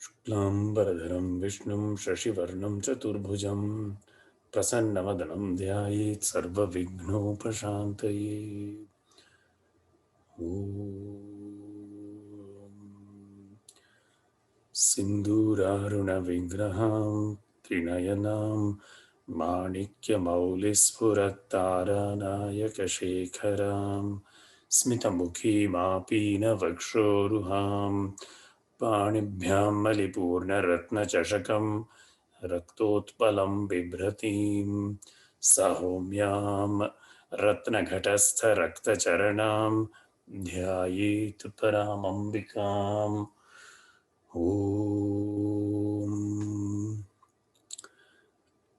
शुक्लांबरधरं विष्णुं शशिवर्णं चतुर्भुजं प्रसन्नवदनं ध्यायेत् सर्वविघ्नोपशान्तये। ॐ सिन्दूरारुणविग्रहां त्रिनयनां माणिक्यमौलिस्फुरत्तारानायकशेखरां स्मितमुखीमापीनवक्षोरुहां पाणिभ्यां मलिपूर्णरत्नचषकं रक्तोत्पलं बिभ्रतीं सौम्यां रत्नघटस्थरक्तचरणां ध्यायेत् परामम्बिकाम्। ॐ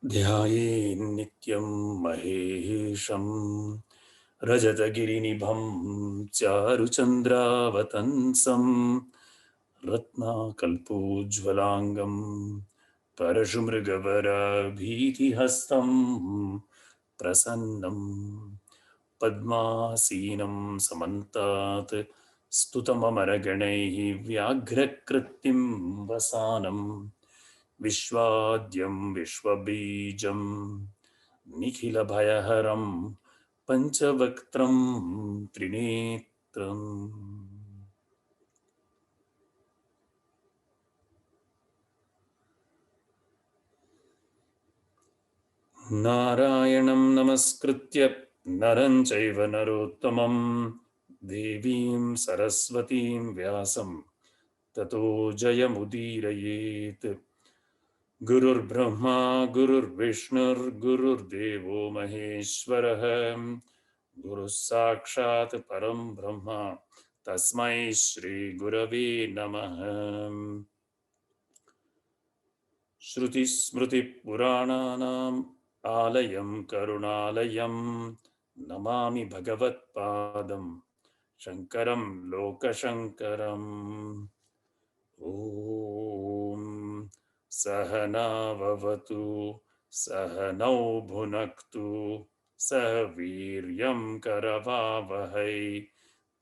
ध्यायेन्नित्यं महेशं रजतगिरिनिभं चारुचन्द्रावतंसं रत्नाकल्पोज्ज्वलाङ्गं परशुमृगवरभीतिहस्तं प्रसन्नं पद्मासीनं समन्तात् स्तुतममरगणैः व्याघ्रकृत्तिं वसानं विश्वाद्यं विश्वबीजं निखिलभयहरं पञ्चवक्त्रं त्रिनेत्रम्। नारायणं नमस्कृत्य नरं चैव नरोत्तमं देवीं सरस्वतीं व्यासं ततो जयमुदीरयेत्। गुरुर्ब्रह्मा गुरुर्विष्णुर्गुरुर्देवो महेश्वरः गुरुः साक्षात् परं ब्रह्म तस्मै श्रीगुरवे नमः। श्रुतिस्मृतिपुराणानाम् आलयं करुणालयं नमामि भगवत्पादं शङ्करं लोकशङ्करम्। ॐ सहनाववतु सहनौ भुनक्तु सह वीर्यं करवावहै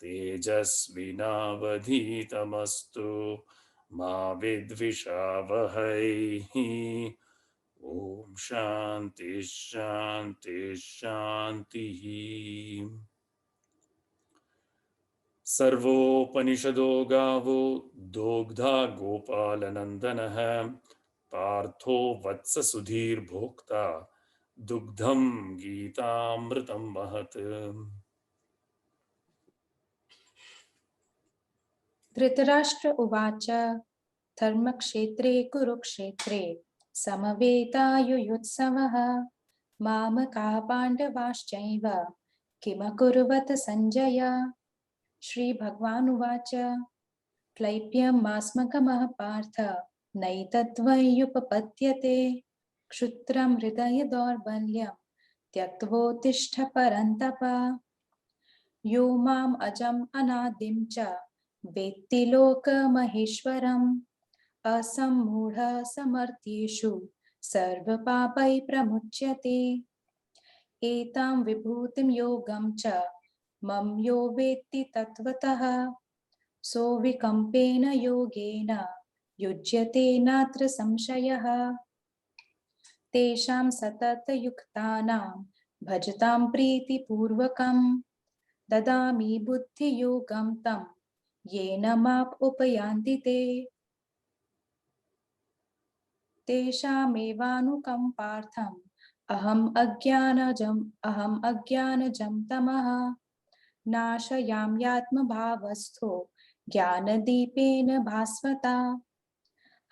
तेजस्विनावधीतमस्तु मा विद्विषावहै। ॐ शान्ति शान्ति शान्तिः। सर्वोपनिषदो गावो दोग्धा गोपालनन्दनः पार्थो वत्ससुधीर्भोक्ता दुग्धं गीतामृतं महत्। धृतराष्ट्र उवाच धर्मक्षेत्रे कुरुक्षेत्रे समवेतायुयुत्सवः मामकाः पाण्डवाश्चैव किमकुर्वत सञ्जय। श्रीभगवानुवाच क्लैप्यमास्मकमः पार्थ नैतद्वैयुपपद्यते क्षुद्रं हृदय दौर्बल्यं त्यक्त्वोत्तिष्ठ परन्तप। यो माम् अजम् अनादिं च वेत्ति लोकमहेश्वरम् असम्मूढ समर्थ्येषु सर्वपापै प्रमुच्यते। एतां विभूतिं योगं च मम यो वेत्ति तत्त्वतः सोऽविकम्पेन योगेन युज्यते नात्र संशयः। तेषां सततयुक्तानां भजतां प्रीतिपूर्वकं ददामि बुद्धियोगं तं येन माप उपयान्ति ते। तेषामेवानुकम्पार्थम् अहम् अज्ञानजं तमः नाशयाम्यात्मभावस्थो ज्ञानदीपेन भास्वता।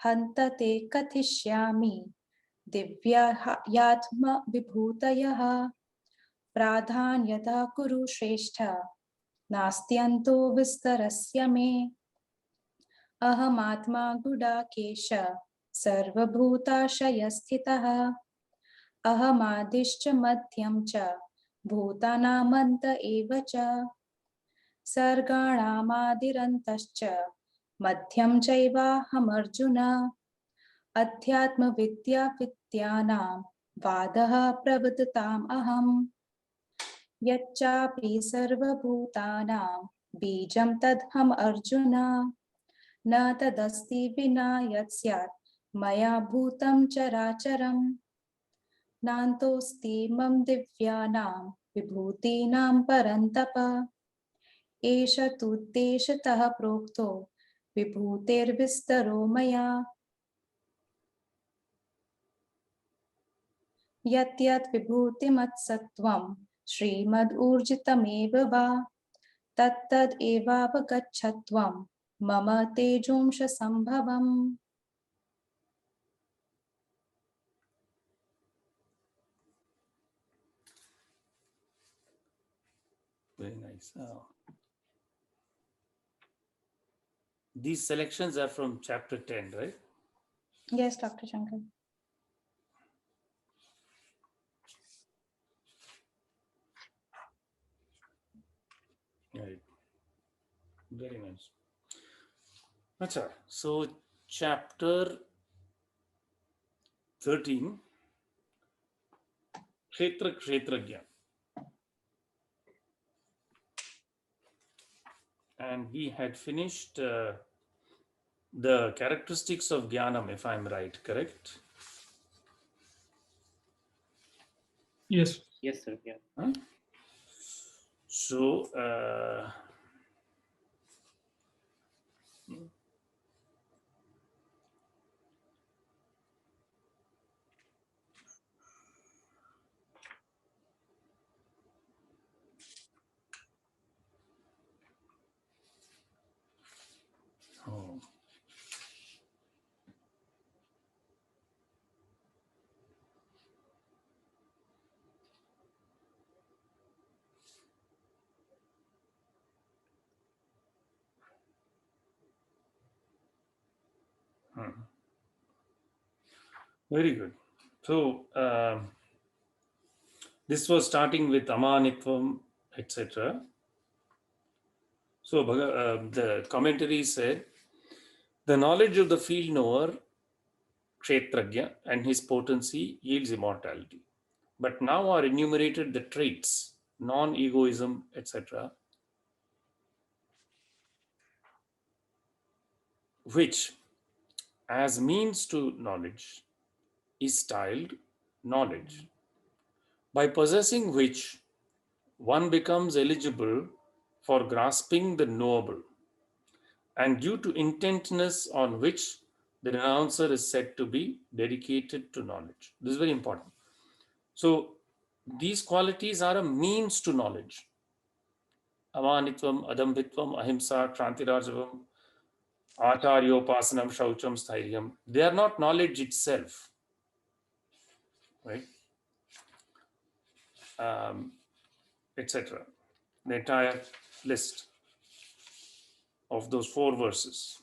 हन्त ते कथिष्यामि दिव्यात्मविभूतयः प्राधान्यतः कुरु श्रेष्ठ नास्त्यन्तो विस्तरस्य मे। अहमात्मा गुडाकेश सर्वभूताशयस्थितः अहमादिश्च मध्यं च भूतानामन्त एव च सर्गाणामादिरन्तश्च मध्यं चैवाहमर्जुन। अध्यात्मविद्याविद्यानां वादः प्रवदताम् अहम् यच्चापि सर्वभूतानां बीजं तदहम् अर्जुन। न तदस्ति विना यत् स्यात् मया भूतं चराचरम् नान्तोऽस्ति मम दिव्यानां विभूतीनां परन्तप एष तुद्देशतः प्रोक्तो विभूतेर्विस्तरो मया यत् यत् विभूतिमत्सत्त्वं श्रीमदूर्जितमेव वा तत्तद् एवावगच्छत्वं मम तेजोंश संभवम्. Very nice. These selections are from chapter 10, right? Yes, Dr. Shankar. Right. Very nice. Acha. So, chapter 13, Kshetra Kshetragya. And we had finished the characteristics of Jnanam, if I'm right, correct? Yes. Yes, sir. Yeah. Huh? So, oh. Very good. So, this was starting with Amanitvam, etc. So, the commentary said, the knowledge of the field knower, Kshetragya, and his potency yields immortality. But now are enumerated the traits, non-egoism, etc., which, as means to knowledge, is styled knowledge, by possessing which one becomes eligible for grasping the knowable, and due to intentness on which the renouncer is said to be dedicated to knowledge. This is very important. So, these qualities are a means to knowledge. Amanitvam, Adambhitvam, Ahimsa, Kshantirajavam, Acharyopasanam, Shaucham, Sthiryam. They are not knowledge itself, right? Etc. The entire list of those 4 verses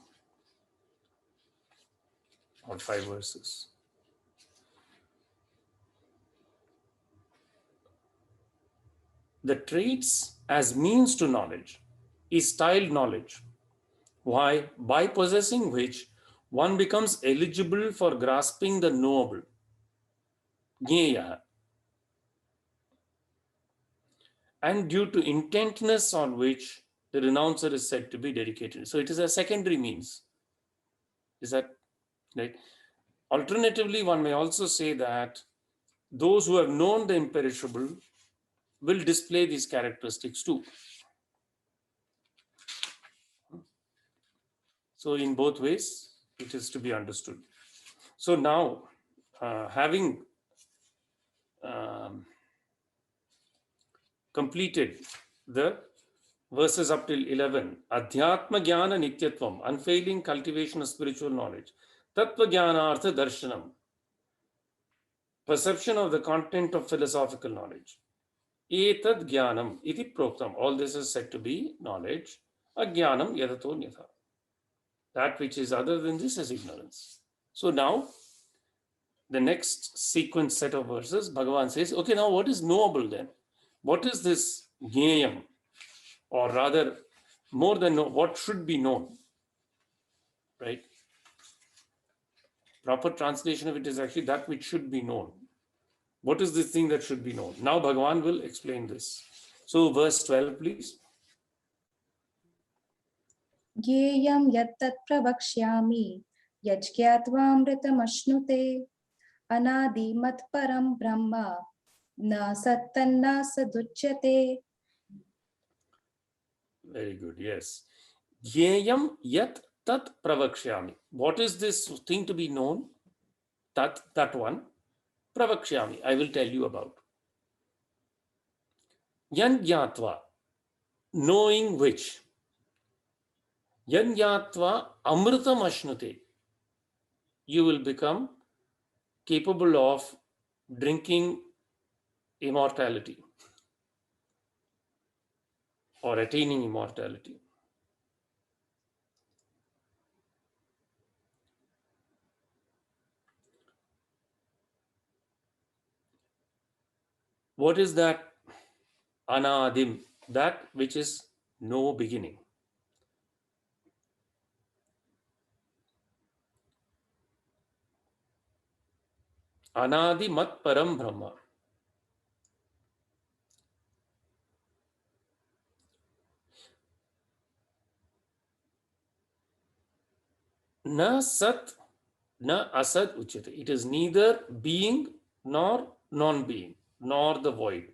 or 5 verses. The traits as means to knowledge is styled knowledge. Why? By possessing which one becomes eligible for grasping the knowable. Jnaya. And due to intentness on which the renouncer is said to be dedicated. So it is a secondary means. Is that right? Alternatively, one may also say that those who have known the imperishable will display these characteristics too. So in both ways, it is to be understood. So now, having completed the verses up till 11, Adhyatma Jnana Nityatvam, unfailing cultivation of spiritual knowledge, Tattva Jnanartha Darshanam, perception of the content of philosophical knowledge, Etad Jnanam iti Proktam, all this is said to be knowledge, Ajnanam Yadato Nyatha. That which is other than this is ignorance. So now, the next sequence set of verses, Bhagavan says, okay, now what is knowable then? What is this Jnayam? Or rather, more than what should be known, right? Proper translation of it is actually that which should be known. What is this thing that should be known? Now Bhagavan will explain this. So verse 12, please. ज्ञेयं यत्तत् प्रवक्ष्यामि यज्ञात्वामृतमश्नुते अनादिमत्परं ब्रह्म न सत्तन्न सदुच्यते. Very good. Yes. Jneyam yat tat pravakshyami. What is this thing to be known? Tat, that one. Pravakshyami. I will tell you about. Yan jnatva. Knowing which. Yan jnatva amritam ashnute. You will become capable of drinking immortality or attaining immortality. What is that? Anadim, that which is no beginning. Anadi mat param brahma. Na sat, na asad uchyate. It is neither being nor non-being, nor the void.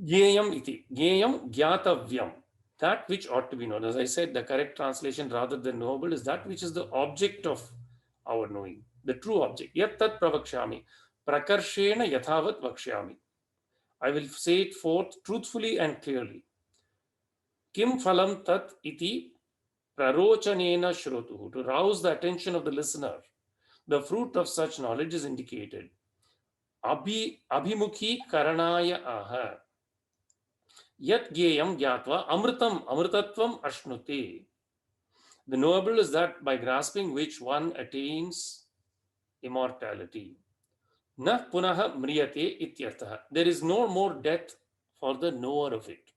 Gyeyam iti. Gyeyam gyatavyam. That which ought to be known. As I said, the correct translation rather than knowable is that which is the object of our knowing, the true object. Yat tat pravakshami. Prakarshena yathavat vakshyami. I will say it forth truthfully and clearly. Kim phalam tat iti prarochanena shrotuhu. To rouse the attention of the listener, the fruit of such knowledge is indicated. Abhimukhi karanaya aha. Yat gyeyam gyatva amritam amritatvam ashnute. The knowable is that by grasping which one attains immortality. Na punaha mriyate ityartha. There is no more death for the knower of it.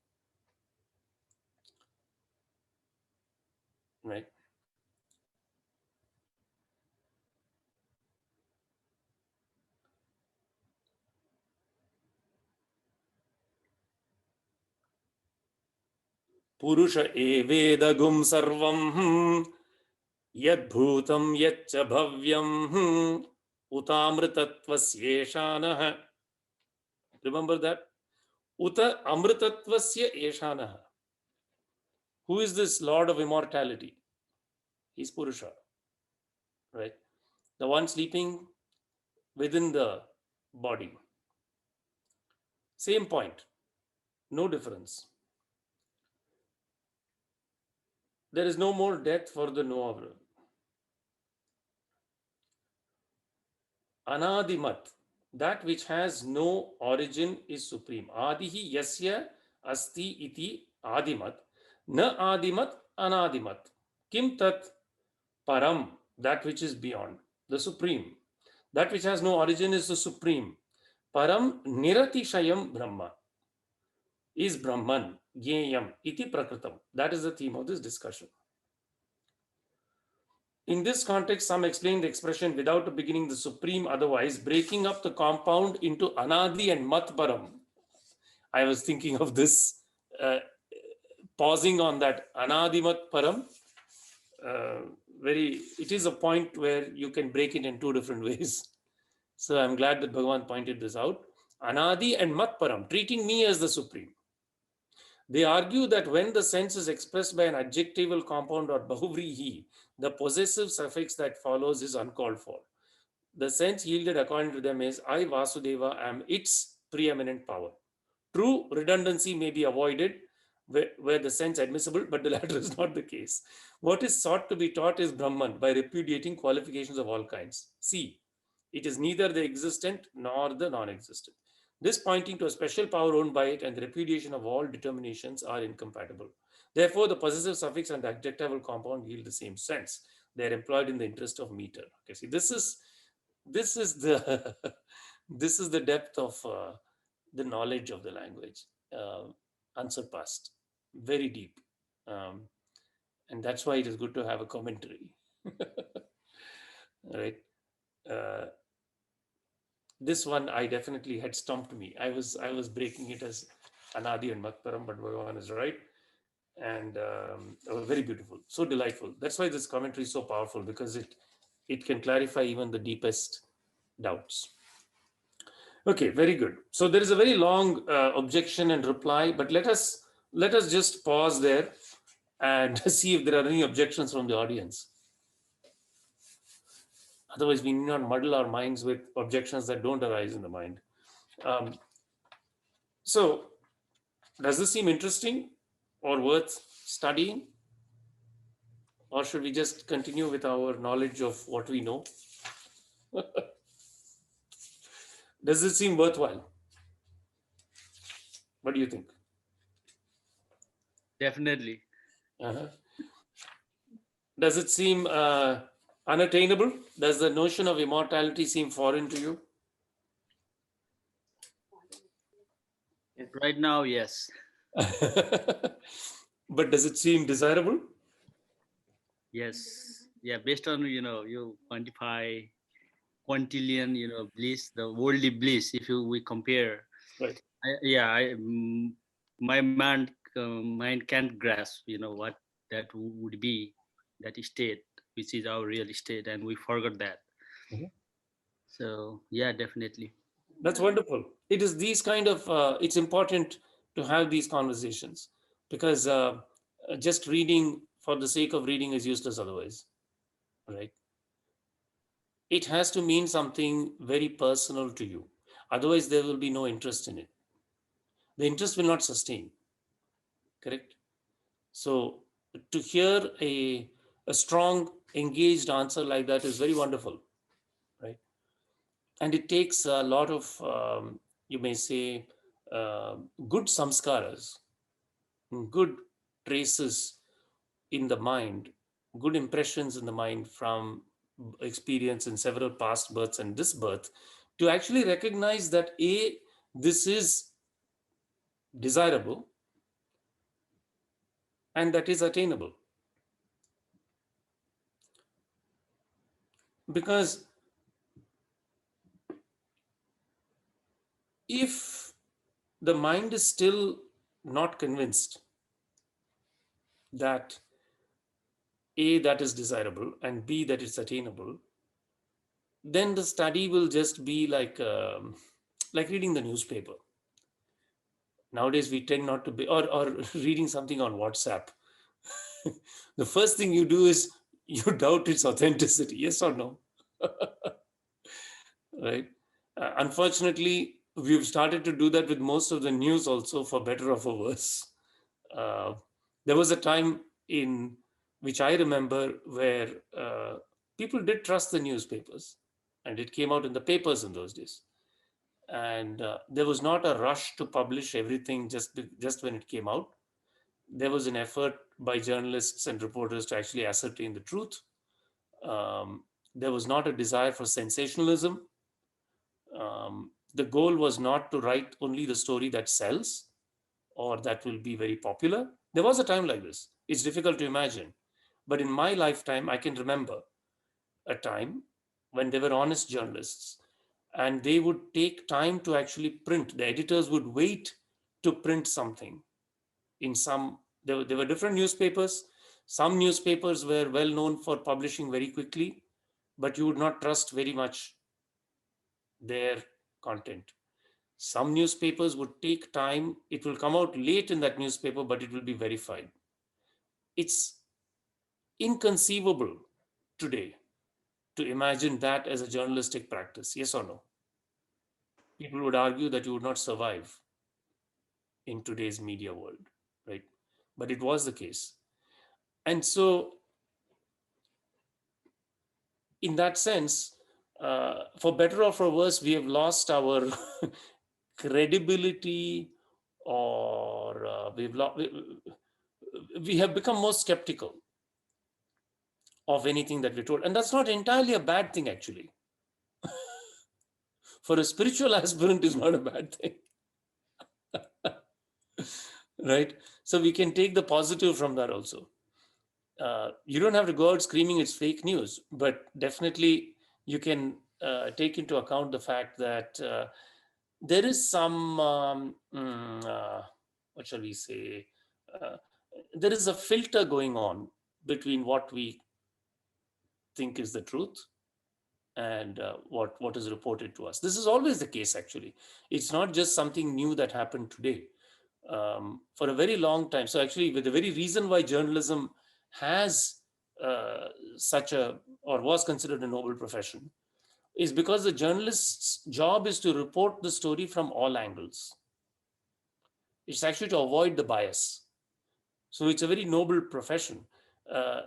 Right? पुरुष एवेदगुं सर्वं यद्भूतं यच्च भव्यं उतामृतत्वस्येषानः. Remember that? Uta amritatvasya eshanah. Who is this Lord of immortality? He's Purusha, right? The one sleeping within the body. Same point, no difference. There is no more death for the knower. Anadimat, that which has no origin is supreme. Adihi yasya asti iti adimat, na adimat anadimat. Kim tat param, that which is beyond, the supreme. That which has no origin is the supreme. Param niratishayam brahma is Brahman, Gyeyam, iti prakritam. That is the theme of this discussion. In this context, some explain the expression without a beginning, the supreme, otherwise breaking up the compound into anadi and matparam. I was thinking of this, pausing on that anadi matparam. It is a point where you can break it in two different ways. So I'm glad that Bhagavan pointed this out. Anadi and matparam, treating me as the supreme. They argue that when the sense is expressed by an adjectival compound or bahuvrihi, the possessive suffix that follows is uncalled for. The sense yielded according to them is I, Vasudeva, am its preeminent power. True redundancy may be avoided where the sense admissible, but the latter is not the case. What is sought to be taught is Brahman by repudiating qualifications of all kinds. See, it is neither the existent nor the non-existent. This pointing to a special power owned by it and the repudiation of all determinations are incompatible. Therefore, the possessive suffix and the adjectival compound yield the same sense. They are employed in the interest of meter. Okay, see, this is the this is the depth of the knowledge of the language, unsurpassed, very deep, and that's why it is good to have a commentary. Right. This one I definitely had stumped me. I was breaking it as Anadi and Matparam, but Bhagavan is right. and very beautiful, so delightful. That's why this commentary is so powerful, because it can clarify even the deepest doubts. Okay, very good. So there is a very long objection and reply, but let us just pause there and see if there are any objections from the audience. Otherwise, we need not muddle our minds with objections that don't arise in the mind. Um, so, does this seem interesting or worth studying? Or should we just continue with our knowledge of what we know? Does it seem worthwhile? What do you think? Definitely. Uh-huh. Does it seem unattainable? Does the notion of immortality seem foreign to you? Right now, yes. But does it seem desirable? Yes. Yeah. Based on, you quantify quintillion, bliss, the worldly bliss, if we compare. Right. My mind can't grasp, what that would be, that state, which is our real state, and we forgot that. Mhm. So yeah, definitely. That's wonderful. It is these kind of, it's important to have these conversations, because just reading for the sake of reading is useless otherwise, right? It has to mean something very personal to you. Otherwise, there will be no interest in it. The interest will not sustain, correct? So to hear a strong, engaged answer like that is very wonderful, right? And it takes a lot of, you may say, good samskaras, good traces in the mind, good impressions in the mind from experience in several past births and this birth, to actually recognize that this is desirable and that is attainable. Because if the mind is still not convinced that A, that is desirable, and B, that it's attainable, then the study will just be like reading the newspaper. Nowadays, we tend not to be, or reading something on WhatsApp. The first thing you do is you doubt its authenticity, yes or no? Right? Unfortunately, we've started to do that with most of the news also, for better or for worse. Uh, there was a time in which I remember where people did trust the newspapers, and it came out in the papers in those days. And there was not a rush to publish everything just when it came out. There was an effort by journalists and reporters to actually ascertain the truth. There was not a desire for sensationalism. The goal was not to write only the story that sells or that will be very popular. There was a time like this. It's difficult to imagine. But in my lifetime, I can remember a time when there were honest journalists, and they would take time to actually print. The editors would wait to print something in some, there were different newspapers. Some newspapers were well known for publishing very quickly, but you would not trust very much their content. Some newspapers would take time. It will come out late in that newspaper, but it will be verified. It's inconceivable today to imagine that as a journalistic practice. Yes or no? People would argue that you would not survive in today's media world, right? But it was the case. And so, in that sense, for better or for worse, we have lost our credibility, or we have become more skeptical of anything that we're told. And that's not entirely a bad thing, actually. For a spiritual aspirant, is not a bad thing. Right? So we can take the positive from that also. You don't have to go out screaming it's fake news, but definitely you can take into account the fact that there is some, what shall we say, uh, there is a filter going on between what we think is the truth and what is reported to us. This is always the case, actually. It's not just something new that happened today. For a very long time. So actually, the very reason why journalism has such a, or was considered a noble profession, is because the journalist's job is to report the story from all angles. It's actually to avoid the bias. So it's a very noble profession.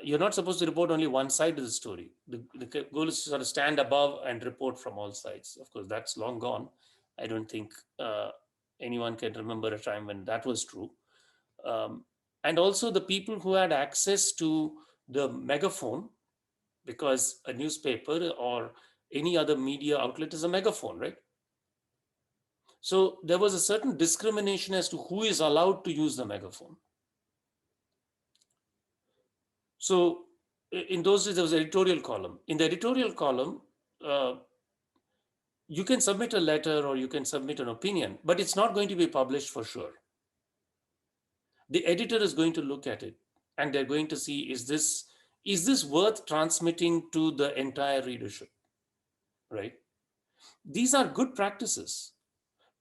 You're not supposed to report only one side of the story. The goal is to sort of stand above and report from all sides. Of course, that's long gone. I don't think anyone can remember a time when that was true. And also the people who had access to the megaphone, because a newspaper or any other media outlet is a megaphone, right? So there was a certain discrimination as to who is allowed to use the megaphone. So in those days, there was an editorial column. In the editorial column, you can submit a letter or you can submit an opinion, but it's not going to be published for sure. The editor is going to look at it and they're going to see, is this worth transmitting to the entire readership, right? These are good practices.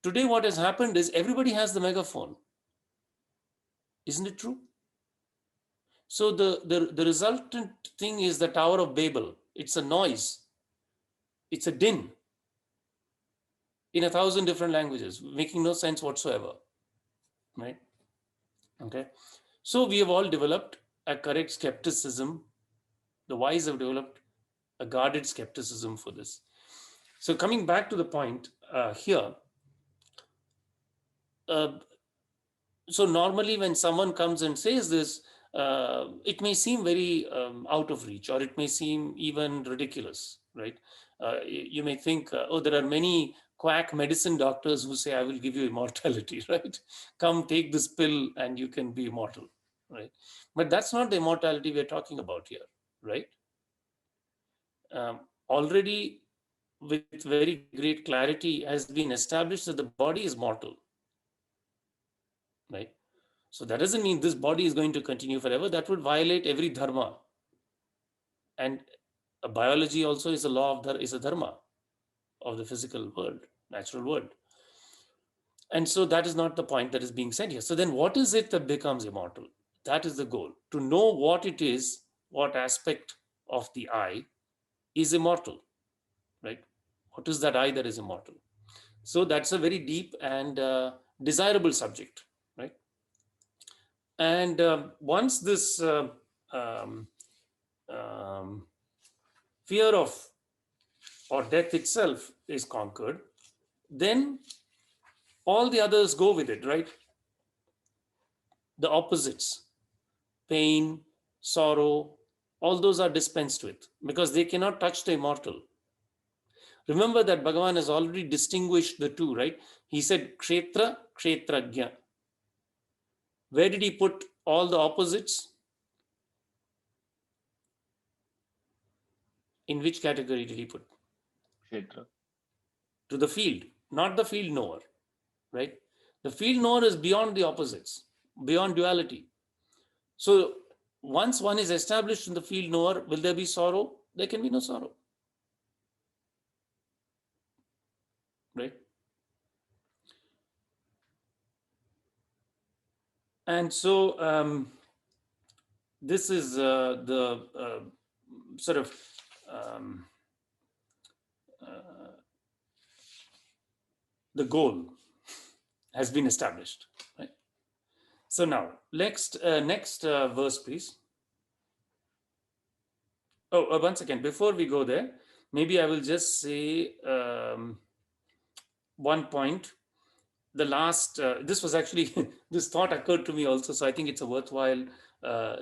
Today, what has happened is everybody has the megaphone. Isn't it true? So the resultant thing is the Tower of Babel. It's a noise. It's a din in 1,000 different languages, making no sense whatsoever, right? Okay. So we have all developed a correct skepticism. The wise have developed a guarded skepticism for this. So coming back to the point here, so normally when someone comes and says this, it may seem very out of reach, or it may seem even ridiculous, right? You may think, oh, there are many quack medicine doctors who say, I will give you immortality, right? Come take this pill and you can be immortal, right? But that's not the immortality we're talking about here, right? Already with very great clarity has been established that the body is mortal, right? So that doesn't mean this body is going to continue forever. That would violate every dharma. And biology also is a law of is a dharma of the physical world, natural world. And so that is not the point that is being said here. So then what is it that becomes immortal? That is the goal. To know what it is, what aspect of the I is immortal, right? What is that I that is immortal? So that's a very deep and desirable subject, right? And once this fear of or death itself is conquered, then all the others go with it, right? The opposites, pain, sorrow, all those are dispensed with because they cannot touch the immortal. Remember that Bhagavan has already distinguished the two, right? He said kshetra, kshetrajna. Where did he put all the opposites? In which category did he put? Kshetra. To the field, not the field knower, right? The field knower is beyond the opposites, beyond duality. So once one is established in the field knower, will there be sorrow? There can be no sorrow, right? And so this is the sort of the goal has been established, right? So now, next verse, please. Oh, once again, before we go there, maybe I will just say one point. The last, this was actually, this thought occurred to me also, so I think it's a worthwhile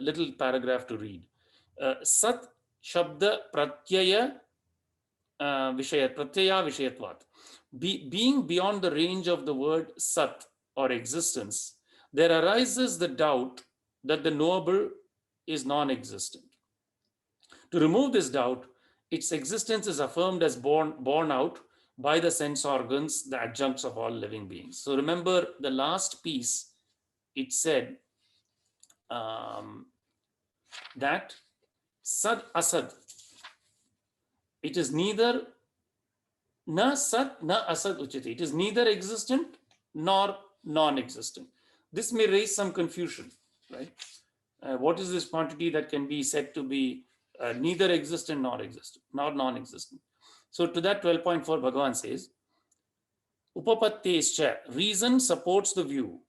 little paragraph to read. Sat Shabda Pratyaya Vishayatvat. Being beyond the range of the word Sat or existence, there arises the doubt that the knowable is non-existent. To remove this doubt, its existence is affirmed as borne out by the sense organs, the adjuncts of all living beings. So remember the last piece, it said, that sad asad, it is neither na sat na asad uchite. It is neither existent nor non-existent. This may raise some confusion, right? What is this quantity that can be said to be neither existent nor existent, nor non-existent? So to that 12.4, Bhagavan says, Upapattescha, reason supports the view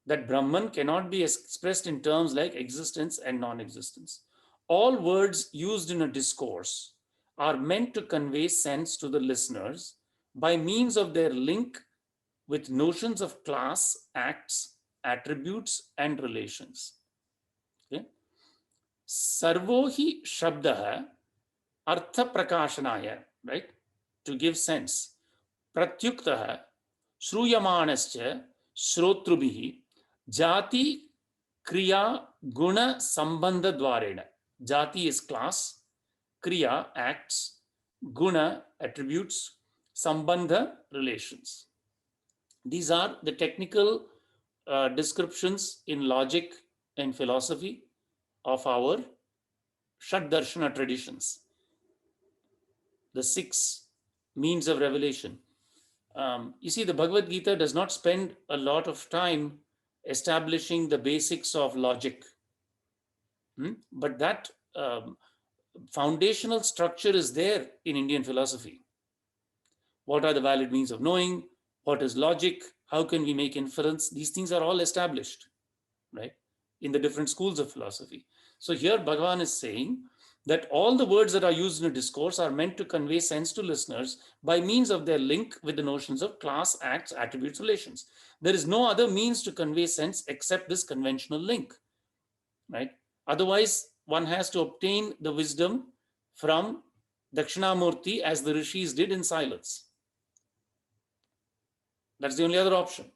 that Brahman cannot be expressed in terms like existence and non-existence. All words used in a discourse are meant to convey sense to the listeners by means of their link with notions of class, acts, attributes, and relations. Okay? Sarvo hi shabdah artha prakashanaya, right? To give sense. Pratyuktah shruyamanascha shrotrubihi jati kriya guna sambandha dvarena. Jati is class, kriya acts, guna attributes, sambandha relations. These are the technical descriptions in logic and philosophy of our Shat Darshana traditions, the 6 means of revelation. You see, the Bhagavad Gita does not spend a lot of time establishing the basics of logic, but that foundational structure is there in Indian philosophy. What are the valid means of knowing? What is logic? How can we make inference? These things are all established, right, in the different schools of philosophy. So here Bhagavan is saying that all the words that are used in a discourse are meant to convey sense to listeners by means of their link with the notions of class, acts, attributes, relations. There is no other means to convey sense except this conventional link, right? Otherwise, one has to obtain the wisdom from Dakshinamurti as the rishis did in silence. That's the only other option.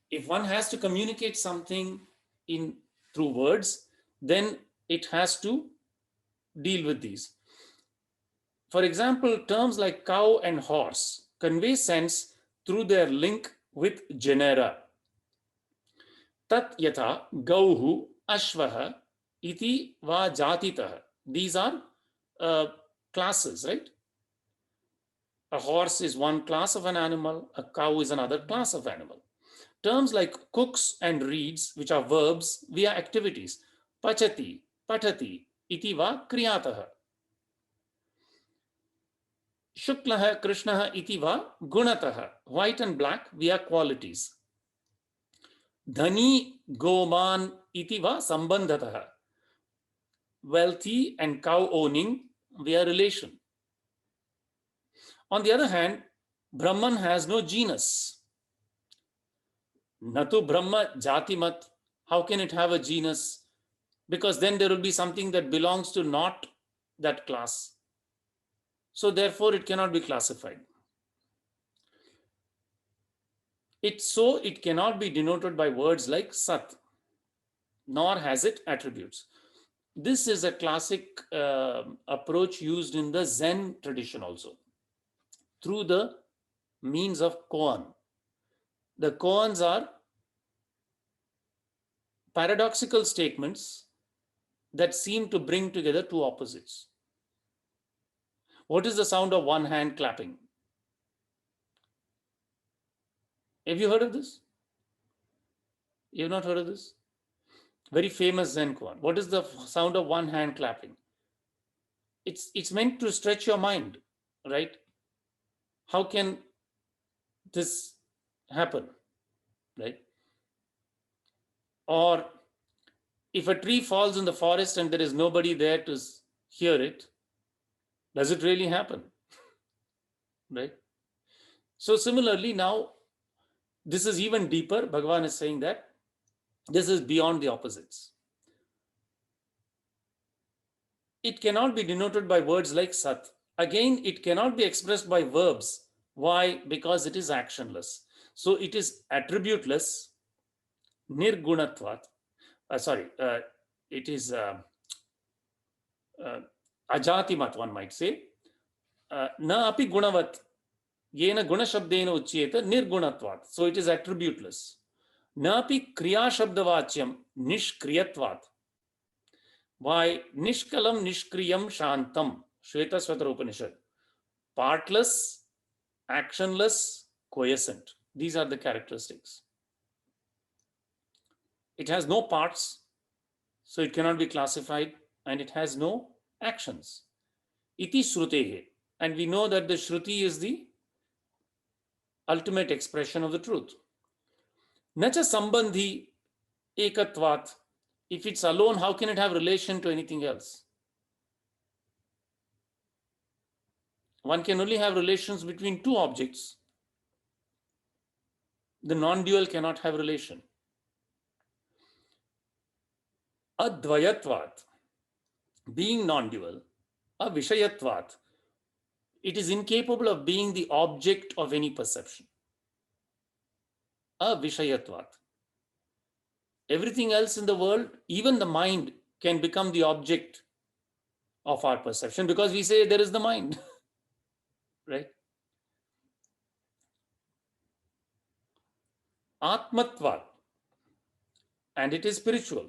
If one has to communicate something through words, then it has to deal with these. For example, terms like cow and horse convey sense through their link with genera. Tat yatha gauhu ashvaha iti va jatitah. These are classes, right? A horse is one class of an animal, a cow is another class of animal. Terms like cooks and reads, which are verbs via activities. Pachati, patati, iti va kriyatah. Shuklaha, Krishnaha, iti va gunatah. White and black via qualities. Dhani, goman, iti va sambandhatah. Wealthy and cow owning via relation. On the other hand, Brahman has no genus. Natu Brahma Jatimat. How can it have a genus? Because then there will be something that belongs to not that class. So therefore, it cannot be classified. It cannot be denoted by words like Sat, nor has it attributes. This is a classic approach used in the Zen tradition also, through the means of koan. The koans are paradoxical statements that seem to bring together two opposites. What is the sound of one hand clapping? Have you heard of this? You have not heard of this? Very famous Zen koan. What is the sound of one hand clapping? It's meant to stretch your mind, right? How can this happen, right? Or if a tree falls in the forest and there is nobody there to hear it, does it really happen, right? So similarly, now this is even deeper. Bhagavan is saying that this is beyond the opposites. It cannot be denoted by words like Sat. Again, it cannot be expressed by verbs. Why? Because it is actionless. So it is attributeless, nirgunatvat. It is ajatimat, one might say. Na api gunavat. Yena guna shabdena uchyeta nirgunatvat. So it is attributeless. Napi kriya shabdavacyam nishkriyatvat. Why nishkalam nishkriyam shantam? Shvetasvatara Upanishad. Partless, actionless, quiescent. These are the characteristics. It has no parts, so it cannot be classified, and it has no actions. Iti shrutehe. And we know that the shruti is the ultimate expression of the truth. Nacha sambandhi ekatvat. If it's alone, how can it have relation to anything else? One can only have relations between two objects. The non-dual cannot have relation. Advayatvat, being non-dual. Avishayatvat, it is incapable of being the object of any perception. Avishayatvat. Everything else in the world, even the mind, can become the object of our perception because we say there is the mind, right? Atmatvat, and it is spiritual.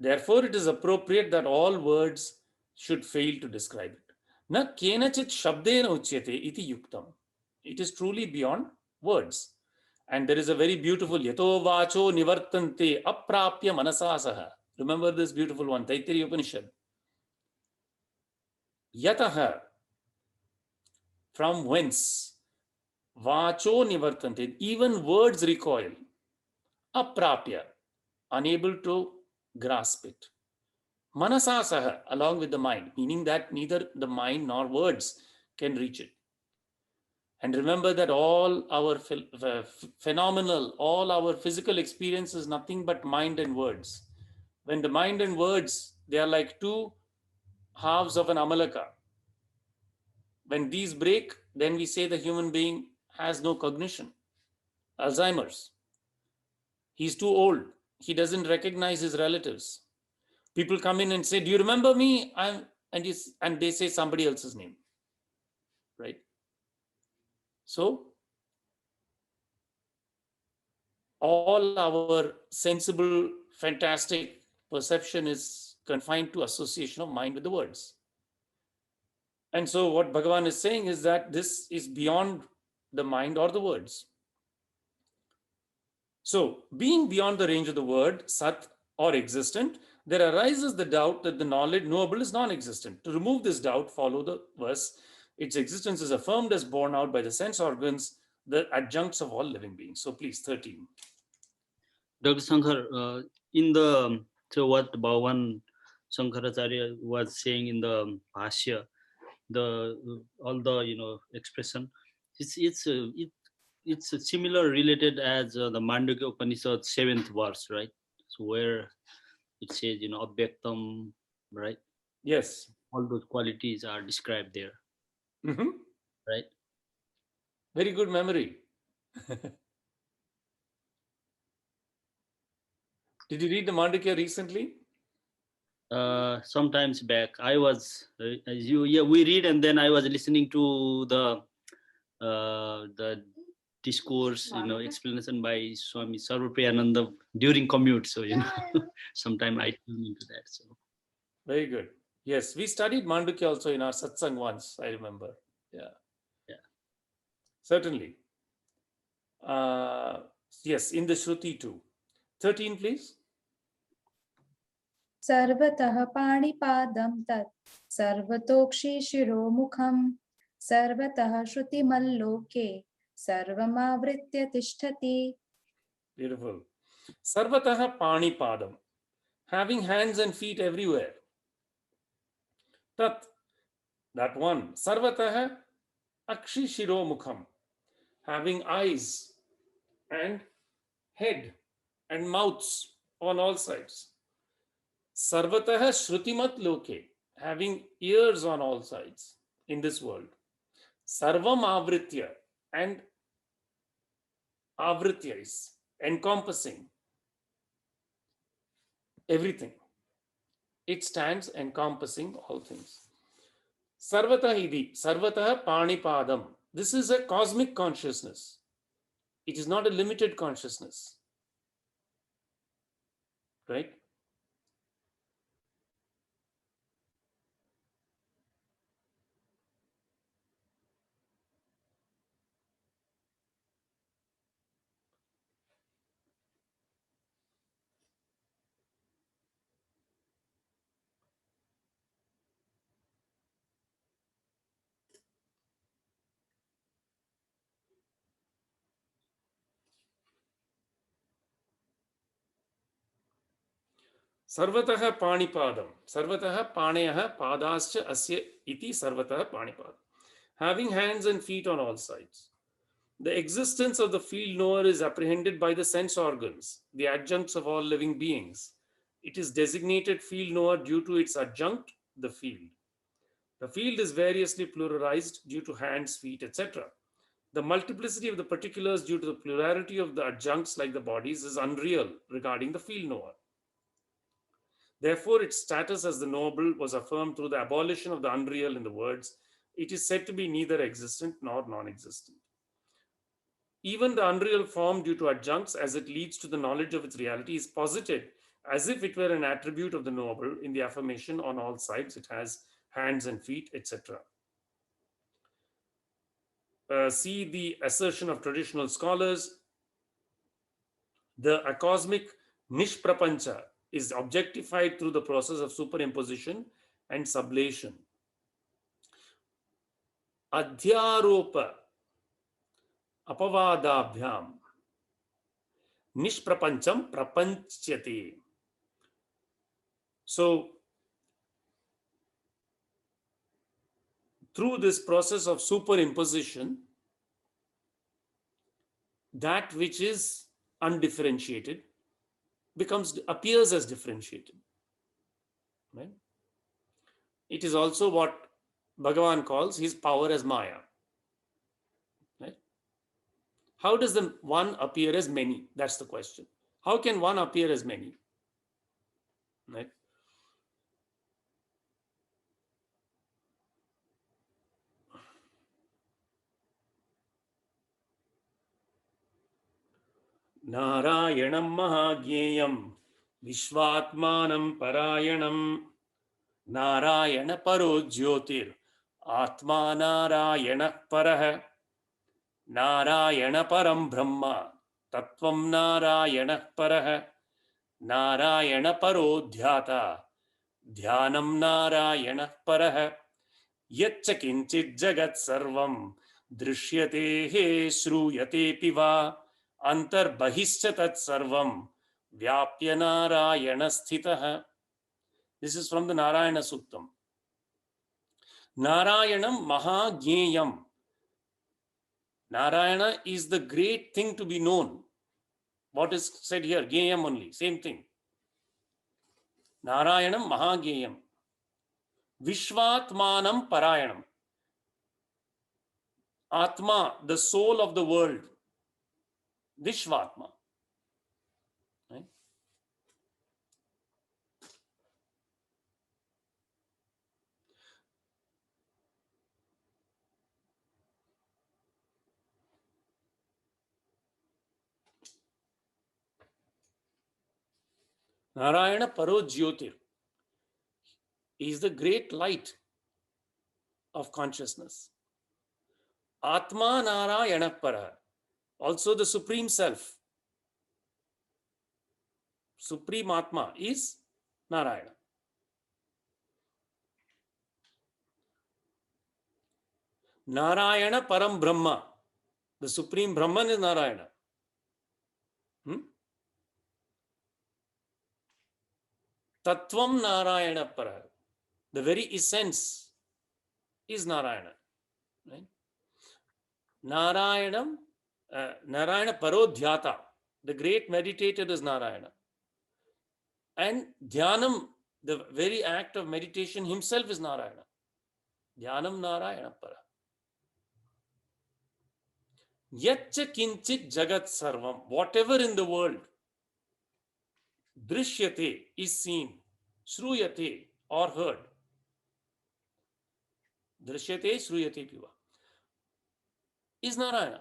Therefore, it is appropriate that all words should fail to describe it. Na kenachit shabdena uchyate iti yuktam. It is truly beyond words. And there is a very beautiful yato vacho nivartante aprapya manasasaha. Remember this beautiful one, Taittiriya Upanishad. Yataha, from whence, vacho nivartante, even words recoil, aprapya, unable to grasp it. Manasasaha, along with the mind, meaning that neither the mind nor words can reach it. And remember that all our phenomenal, all our physical experience is nothing but mind and words. When the mind and words, they are like two halves of an amalaka. When these break, then we say the human being has no cognition. Alzheimer's. He's too old. He doesn't recognize his relatives. People come in and say, do you remember me? And they say somebody else's name, right? So all our sensible, fantastic perception is confined to association of mind with the words. And so what Bhagavan is saying is that this is beyond the mind or the words. So being beyond the range of the word, sat or existent, there arises the doubt that the knowledge knowable is non-existent. To remove this doubt, follow the verse. Its existence is affirmed as borne out by the sense organs, the adjuncts of all living beings. So please, 13. Dr. Shankar, in the, so what Bhagavan Shankaracharya was saying in the Bhashya, all the expression, it's similar related as the Mandukya Upanishad 7th verse, right? So where it says Abhyaktam, right? Yes. All those qualities are described there, right? Very good memory. Did you read the Mandukya recently? Sometimes back, I was we read, and then I was listening to the discourse, explanation by Swami Sarvapriyananda during commute. So sometime I tune into that. So very good. Yes, we studied Mandukya also in our satsang once. I remember. Yeah. Certainly. Yes, in the Shruti too. 13, please. Sarvatah panipadam tat sarvatokshi shiromukham sarvatah shrutimaloke sarvamavritya tishtati. Beautiful. Sarvatah panipadam, having hands and feet everywhere. Tat, that one. Sarvatah akshi shiromukham, having eyes and head and mouths on all sides. Sarvatah Shrutimat Loke, having ears on all sides in this world. Sarvam Avritya, and Avritya is encompassing everything. It stands encompassing all things. Sarvatah Idi, Sarvatah Panipadam. This is a cosmic consciousness. It is not a limited consciousness. right? सर्वतः पाणिपादम, सर्वतः पाणयः पादाश्च अस्य इति सर्वतः पाणिपादम. Having hands and feet on all sides. The existence of the field knower is apprehended by the sense organs, the adjuncts of all living beings. It is designated field knower due to its adjunct, the field. The field is variously pluralized due to hands, feet, etc. The multiplicity of the particulars due to the plurality of the adjuncts like the bodies is unreal regarding the field knower. Therefore, its status as the knowable was affirmed through the abolition of the unreal in the words, it is said to be neither existent nor non-existent. Even the unreal form due to adjuncts as it leads to the knowledge of its reality is posited as if it were an attribute of the knowable in the affirmation on all sides. It has hands and feet, etc. See the assertion of traditional scholars. The acosmic nishprapancha is objectified through the process of superimposition and sublation. Adhyaropa apavadabhyam nishprapancham prapanchyate. So, through this process of superimposition, that which is undifferentiated appears as differentiated. Right? It is also what Bhagavan calls his power as Maya. Right? How does the one appear as many? That's the question. How can one appear as many? Right? Narayanam Mahagnyeyam Vishwatmanam Parayanam Narayana Paro Jyotir Atma Narayana Parah Narayana Param Brahma Tattvam Narayana Parah Narayana Paro Dhyata Dhyanam Narayana Parah Yaccha Kinchit Jagat Sarvam Drishyate He Shruyate Piva Antar Bahischa Tat Sarvam Vyapya Narayana Sthitah. This is from the Narayana Suktam. Narayanam Mahagnyeyam. Narayana is the great thing to be known. What is said here? Gyeyam only, same thing. Narayanam Mahagnyeyam. Vishwatmanam Parayanam. Atma, the soul of the world. Vishvatma. Right? Narayana Paro Jyotir is the great light of consciousness. Atma Narayana Para, also the Supreme Self. Supreme Atma is Narayana. Narayana Param Brahma, the Supreme Brahman is Narayana. Tattvam Narayana Para, the very essence is Narayana. Right? Narayana Parodhyata, the great meditator is Narayana. And Dhyanam, the very act of meditation himself is Narayana. Dhyanam Narayana Para. Yaccha Kinchit Jagat Sarvam, whatever in the world, Drishyate is seen, Shruyate or heard. Drishyate, Shruyate Piva is Narayana.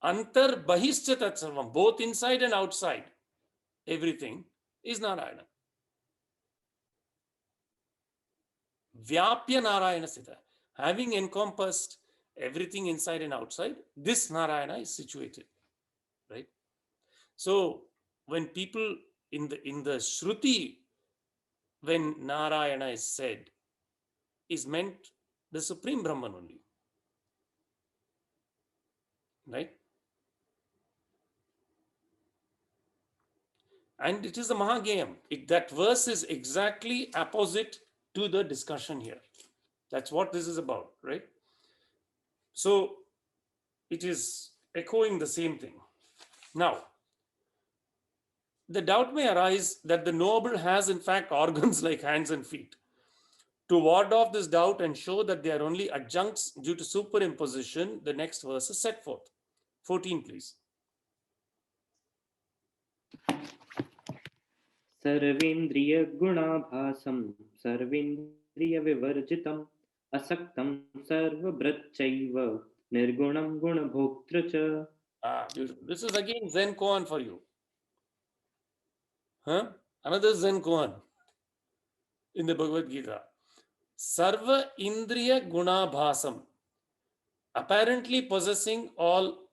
Antar Bahischa Tat Sarvam, both inside and outside, everything is Narayana. Vyapya Narayana Sita. Having encompassed everything inside and outside, this Narayana is situated, right? So when people in the Shruti, when Narayana is said, is meant the Supreme Brahman only, right? And it is the Mahagayam. That verse is exactly opposite to the discussion here. That's what this is about, right? So it is echoing the same thing. Now, the doubt may arise that the noble has in fact organs like hands and feet. To ward off this doubt and show that they are only adjuncts due to superimposition, the next verse is set forth. 14, please. सर्वेन्द्रियगुणाभासं सर्वेन्द्रियविवर्जितम् असक्तं सर्वभृच्चैव निर्गुणं गुणभोक्तृ च. Beautiful. This is again Zen koan for you. Another Zen koan in the Bhagavad Gita. Sarva Indriya Gunabhasam, apparently possessing all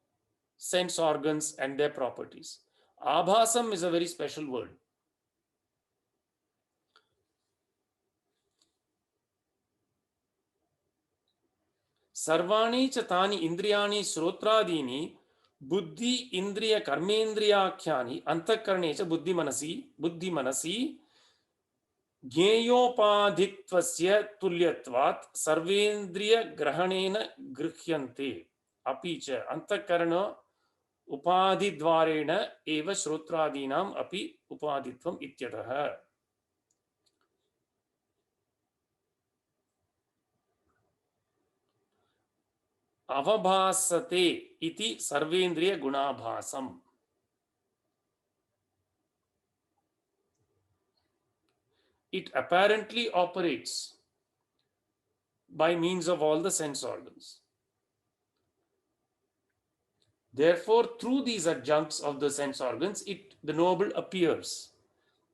sense organs and their properties. Abhasam is a very special word. Sarvani chatani indriyani srotradini buddhi indriya karmendriyakhyani antakarne cha buddhi manasi ज्ञेयोपाधित्वस्य तुल्यत्वात् सर्वेन्द्रिय ग्रहणेन गृह्यन्ते अपि च अंतःकरण उपाधिद्वारेण एव श्रोत्रादीनाम् अपि उपाधित्वम् इत्यतः. अवभासते इति सर्वेन्द्रिय गुणाभासम्. It apparently operates by means of all the sense organs. Therefore, through these adjuncts of the sense organs, the noble appears.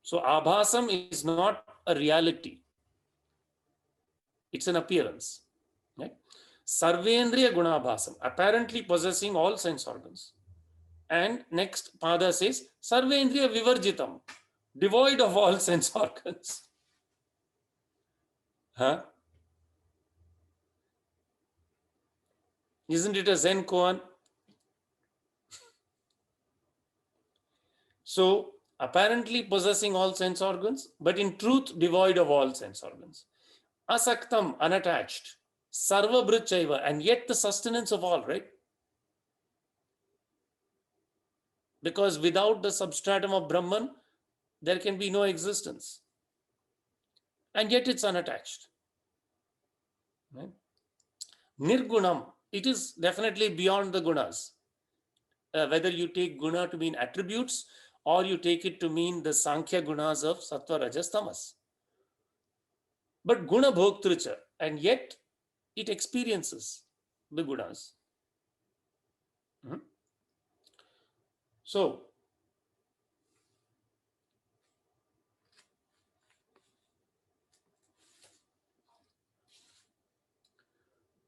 So, abhasam is not a reality. It's an appearance. Right? Sarvendriya gunabhasam, apparently possessing all sense organs. And next, Pada says, Sarvendriya vivarjitam, devoid of all sense organs. Isn't it a Zen koan? So, apparently possessing all sense organs, but in truth devoid of all sense organs. Asaktam, unattached. Sarva bhrutchaiva, and yet the sustenance of all, right? Because without the substratum of Brahman, there can be no existence. And yet it's unattached. Right? Nirgunam, it is definitely beyond the gunas. Whether you take guna to mean attributes or you take it to mean the Sankhya gunas of Sattva, Rajas, Tamas. But guna bhoktrucha, and yet it experiences the gunas. So,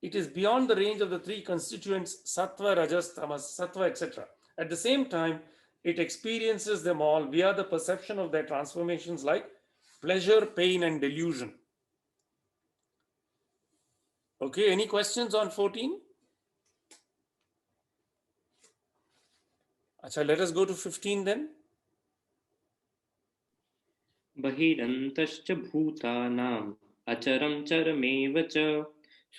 it is beyond the range of the three constituents, Sattva, Rajas, Tamas, Sattva, etc. At the same time, it experiences them all via the perception of their transformations like pleasure, pain, and delusion. Okay, any questions on 14? Achha, let us go to 15 then. बहिरन्तश्च भूतानाम् अचरं चरमेव च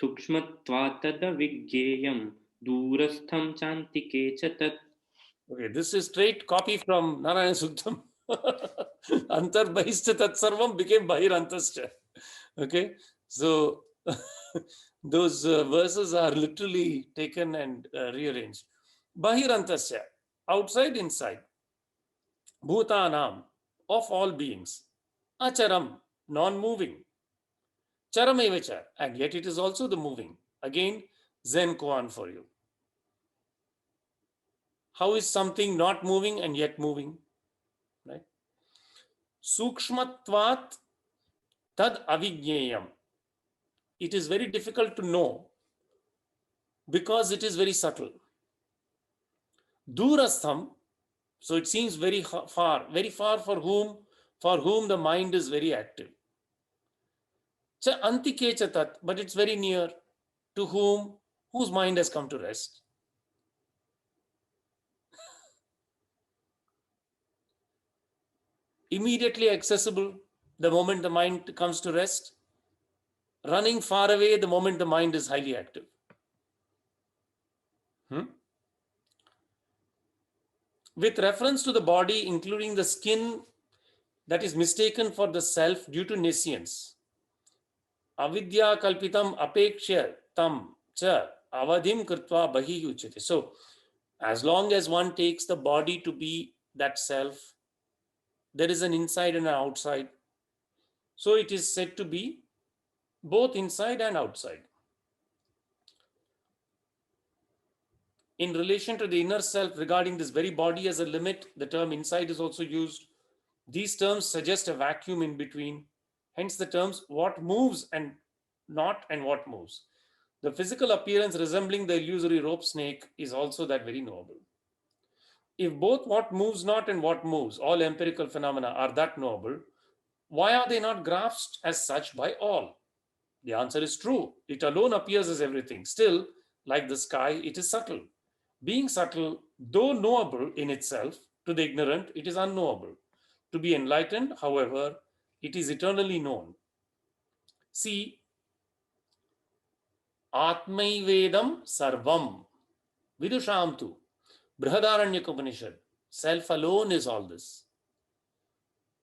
सूक्ष्मत्वात् तदविज्ञेयं दूरस्थं चान्तिके च तत्. Okay, this is straight copy from Narayana Suktam. Antar Bahishcha Tat Sarvam became Bahirantascha. Okay, so those verses are literally taken and rearranged. Bahirantascha, outside, inside. Bhutanam, of all beings. Acharam, non-moving. Charamevacha, and yet it is also the moving. Again, Zen koan for you. How is something not moving and yet moving? Right? Sukshmatvat tad avigyeyam. It is very difficult to know because it is very subtle. Durastham, so it seems very far for whom the mind is very active. Cha antike cha tat, but it's very near to whose mind has come to rest. Immediately accessible the moment the mind comes to rest. Running far away the moment the mind is highly active. With reference to the body, including the skin that is mistaken for the self due to nescience. Avidya kalpitam apekshya tam cha avadim krutva bahi uchyate. So, as long as one takes the body to be that self, there is an inside and an outside. So, it is said to be both inside and outside. In relation to the inner self, regarding this very body as a limit, the term inside is also used. These terms suggest a vacuum in between. Hence the terms what moves and not and what moves. The physical appearance resembling the illusory rope snake is also that very knowable. If both what moves not and what moves, all empirical phenomena, are that knowable, why are they not grasped as such by all? The answer is true. It alone appears as everything. Still, like the sky, it is subtle. Being subtle, though knowable in itself, to the ignorant, it is unknowable. To be enlightened, however, it is eternally known. See, Atmaivedam Sarvam, Vidusham tu, Brihadaranyaka Upanishad. Self alone is all this.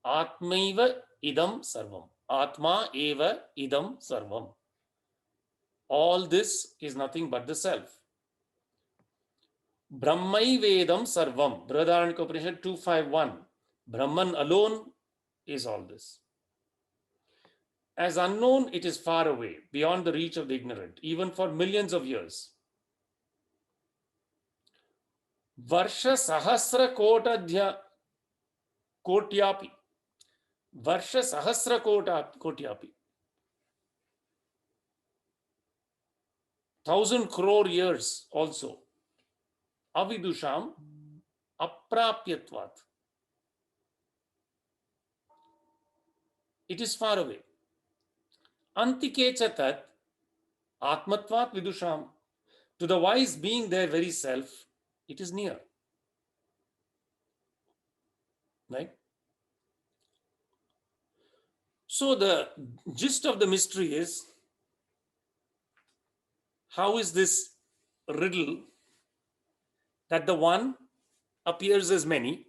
Atmaiva idam sarvam. Atma eva idam sarvam. All this is nothing but the self. Brahmaivedam sarvam. Brihadaranyaka Upanishad 251. Brahman alone is all this. As unknown, it is far away, beyond the reach of the ignorant, even for millions of years. Varsha sahasra kotyapi. Varsha sahasra kotyapi. 1,000 crore years also. Avidusham aprapyatvat. It is far away. Antike chatat atmatvat vidusham. To the wise being their very self, it is near. Right? So the gist of the mystery is, how is this riddle that the one appears as many,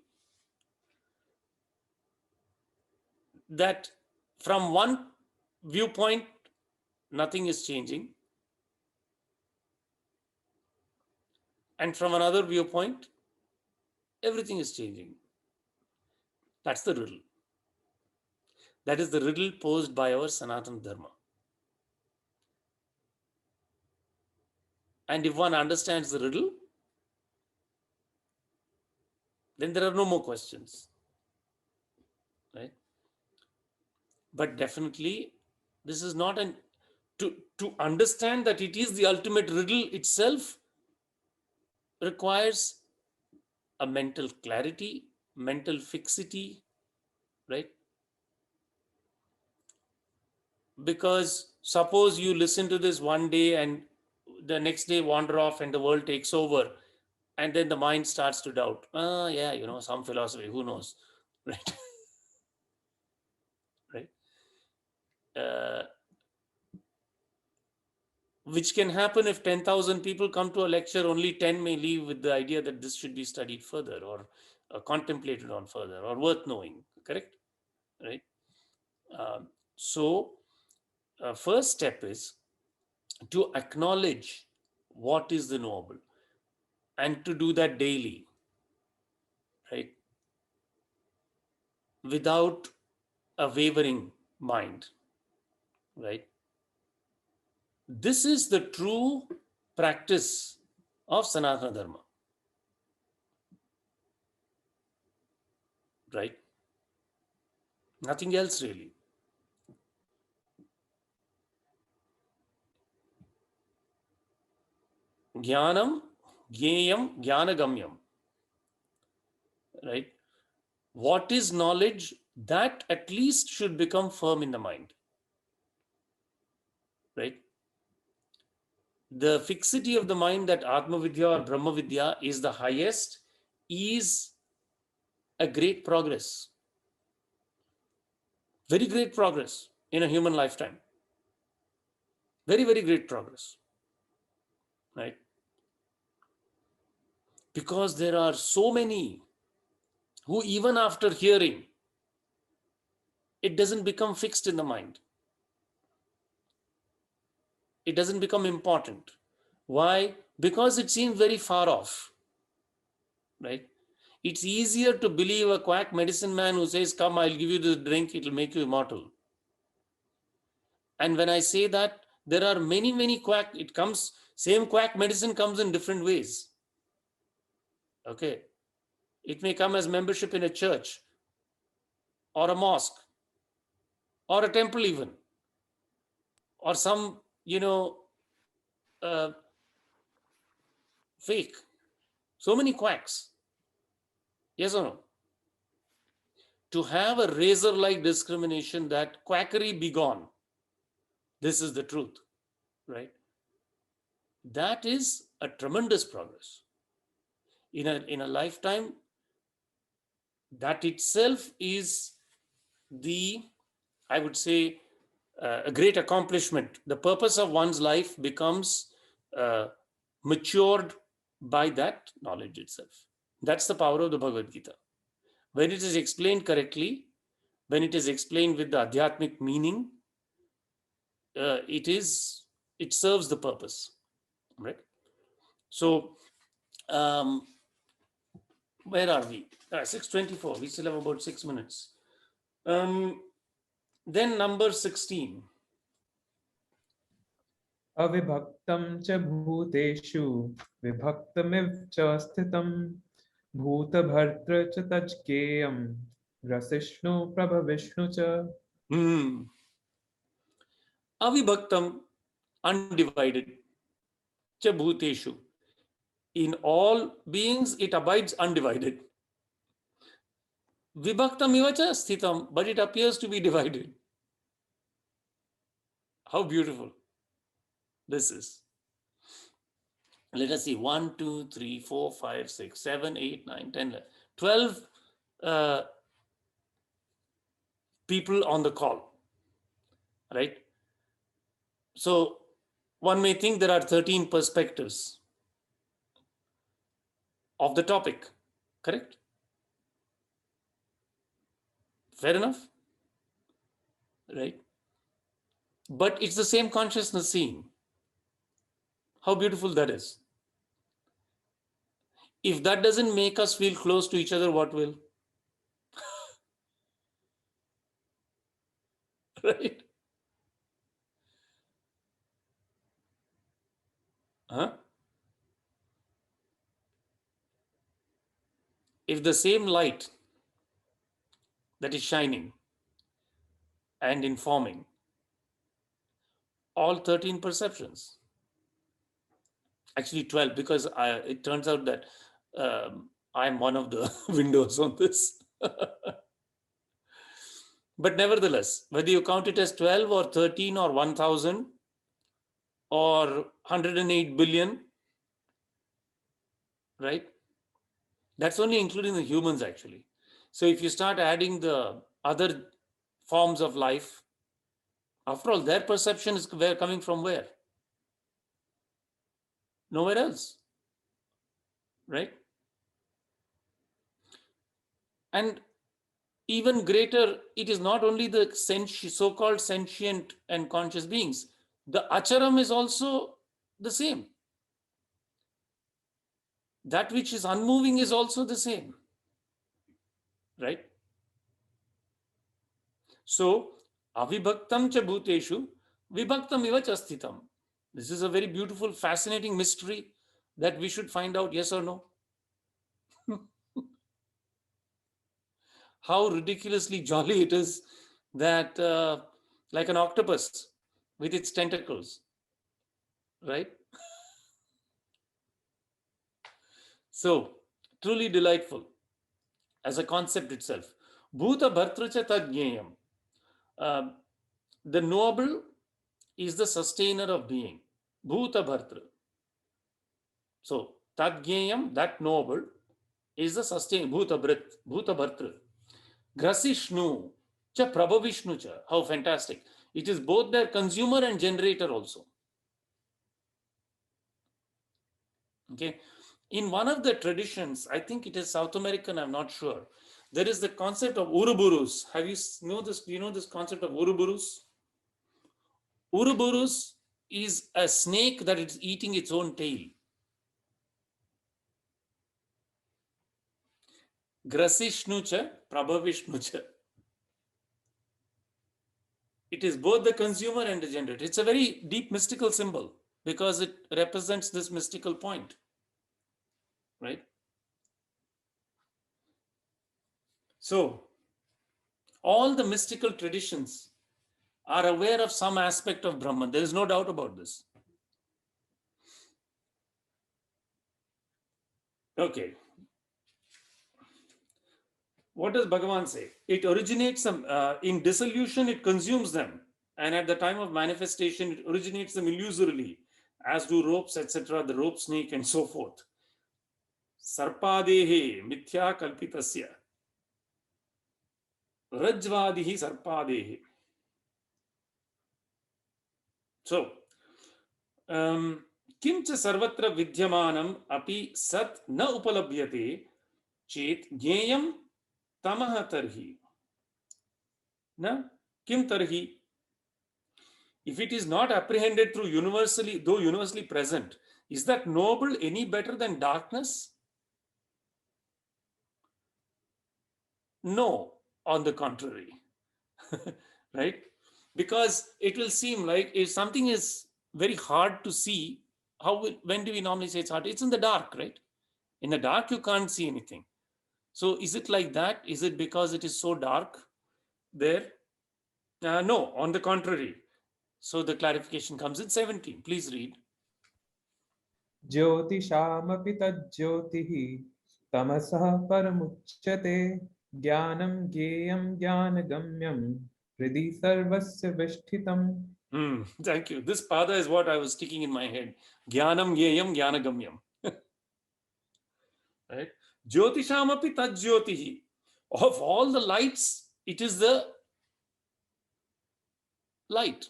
that from one viewpoint nothing is changing, and from another viewpoint everything is changing? That's the riddle. That is the riddle posed by our Sanatana Dharma. And if one understands the riddle, then there are no more questions. Right? But definitely, this is not an... To understand that it is the ultimate riddle itself requires a mental clarity, mental fixity, right? Because suppose you listen to this one day and the next day wander off and the world takes over, and then the mind starts to doubt. Yeah, some philosophy, who knows, right? Right? Which can happen if 10,000 people come to a lecture, only 10 may leave with the idea that this should be studied further or contemplated on further or worth knowing, correct? Right? So, first step is to acknowledge what is the knowable and to do that daily, right? Without a wavering mind, right? This is the true practice of Sanatana Dharma, right? Nothing else really. Jnanam, Jnayam, Jnanagamyam. Right? What is knowledge? That at least should become firm in the mind. Right? The fixity of the mind that Atma Vidya or Brahma Vidya is the highest is a great progress. Very great progress in a human lifetime. Very, very great progress. Right? Because there are so many who, even after hearing, it doesn't become fixed in the mind. It doesn't become important. Why? Because it seems very far off. Right? It's easier to believe a quack medicine man who says, come, I'll give you this drink, it'll make you immortal. And when I say that, there are many, many quack, same quack medicine comes in different ways. Okay. It may come as membership in a church or a mosque or a temple even, or some, fake. So many quacks. Yes or no? To have a razor-like discrimination that quackery be gone. This is the truth, right? That is a tremendous progress. In a lifetime, that itself is I would say, a great accomplishment. The purpose of one's life becomes matured by that knowledge itself. That's the power of the Bhagavad Gita. When it is explained correctly, when it is explained with the Adhyatmic meaning, it serves the purpose, right? So, where are we? 6:24. We still have about 6 minutes. Then number 16. अविभक्तं च भूतेषु विभक्तमिव च स्थितं भूतभर्तृ च तज्ज्ञेयं रसिष्णु प्रभविष्णु च. Avibhaktam, undivided. Cha bhuteshu. In all beings, it abides undivided. Vibhaktam ivacha sthitam, but it appears to be divided. How beautiful this is. Let us see. 1, 2, 3, 4, 5, 6, 7, 8, 9, 10, 11, 12 people on the call. Right? So one may think there are 13 perspectives of the topic. Correct? Fair enough? Right? But it's the same consciousness seeing. How beautiful that is. If that doesn't make us feel close to each other, what will? Right? Huh? If the same light that is shining and informing all 13 perceptions, actually 12, because it turns out that I'm one of the windows on this. But nevertheless, whether you count it as 12 or 13 or 1000 or 108 billion, right? That's only including the humans actually. So if you start adding the other forms of life, after all, their perception is coming from where? Nowhere else, right? And even greater, it is not only the so-called sentient and conscious beings. The acharam is also the same. That which is unmoving is also the same, right? So, avibhaktam cha bhuteshu, vibhaktam iva cha sthitam. This is a very beautiful, fascinating mystery that we should find out, yes or no. how ridiculously jolly it is that like an octopus with its tentacles, right? So truly delightful as a concept itself. Bhuta bhartracha tadgyeyam. Uh, the knowable is the sustainer of being. Bhuta bhartra. So tadgyeyam, that knowable, is the sustainer. Bhuta bhrit, Bhuta bhartra. Grasishnu cha prabhavishnu cha. How fantastic. It is both their consumer and generator also. Okay. In one of the traditions, I think it is South American, I'm not sure, there is the concept of Uruburus. Have you know this? Do you know this concept of Uruburus? Uruburus is a snake that is eating its own tail. Grasishnucha, Prabhavishnucha. It is both the consumer and the generator. It's a very deep mystical symbol because it represents this mystical point, right? So, all the mystical traditions are aware of some aspect of Brahman. There is no doubt about this. Okay. What does Bhagavan say? It originates them in dissolution, it consumes them. And at the time of manifestation, it originates them illusorily, as do ropes, etc., the rope snake, and so forth. Sarpadehe mithya kalpitasya. Rajvadihi sarpadehe. So, kimcha sarvatra vidyamanam api sat na upalabhyate chet jneyam tamaha tarhi. Na kim tarhi? If it is not apprehended through universally, though universally present, is that knowable any better than darkness? No, on the contrary, right? Because it will seem like if something is very hard to see, when do we normally say it's hard? It's in the dark, right? In the dark, you can't see anything. So is it like that? Is it because it is so dark there? No, on the contrary. So the clarification comes in 17. Please read. ज्योतिषामपि तज्ज्योतिः तमसः परमुच्यते ज्ञानं ज्ञेयं ज्ञानगम्यं हृदि सर्वस्य विष्ठितम्. Thank you. This pada is what I was sticking in my head. Jnanam Gyeyam Jnanagamyam. Right? Jyotishamapi Tajyotihi. Of all the lights, it is the light.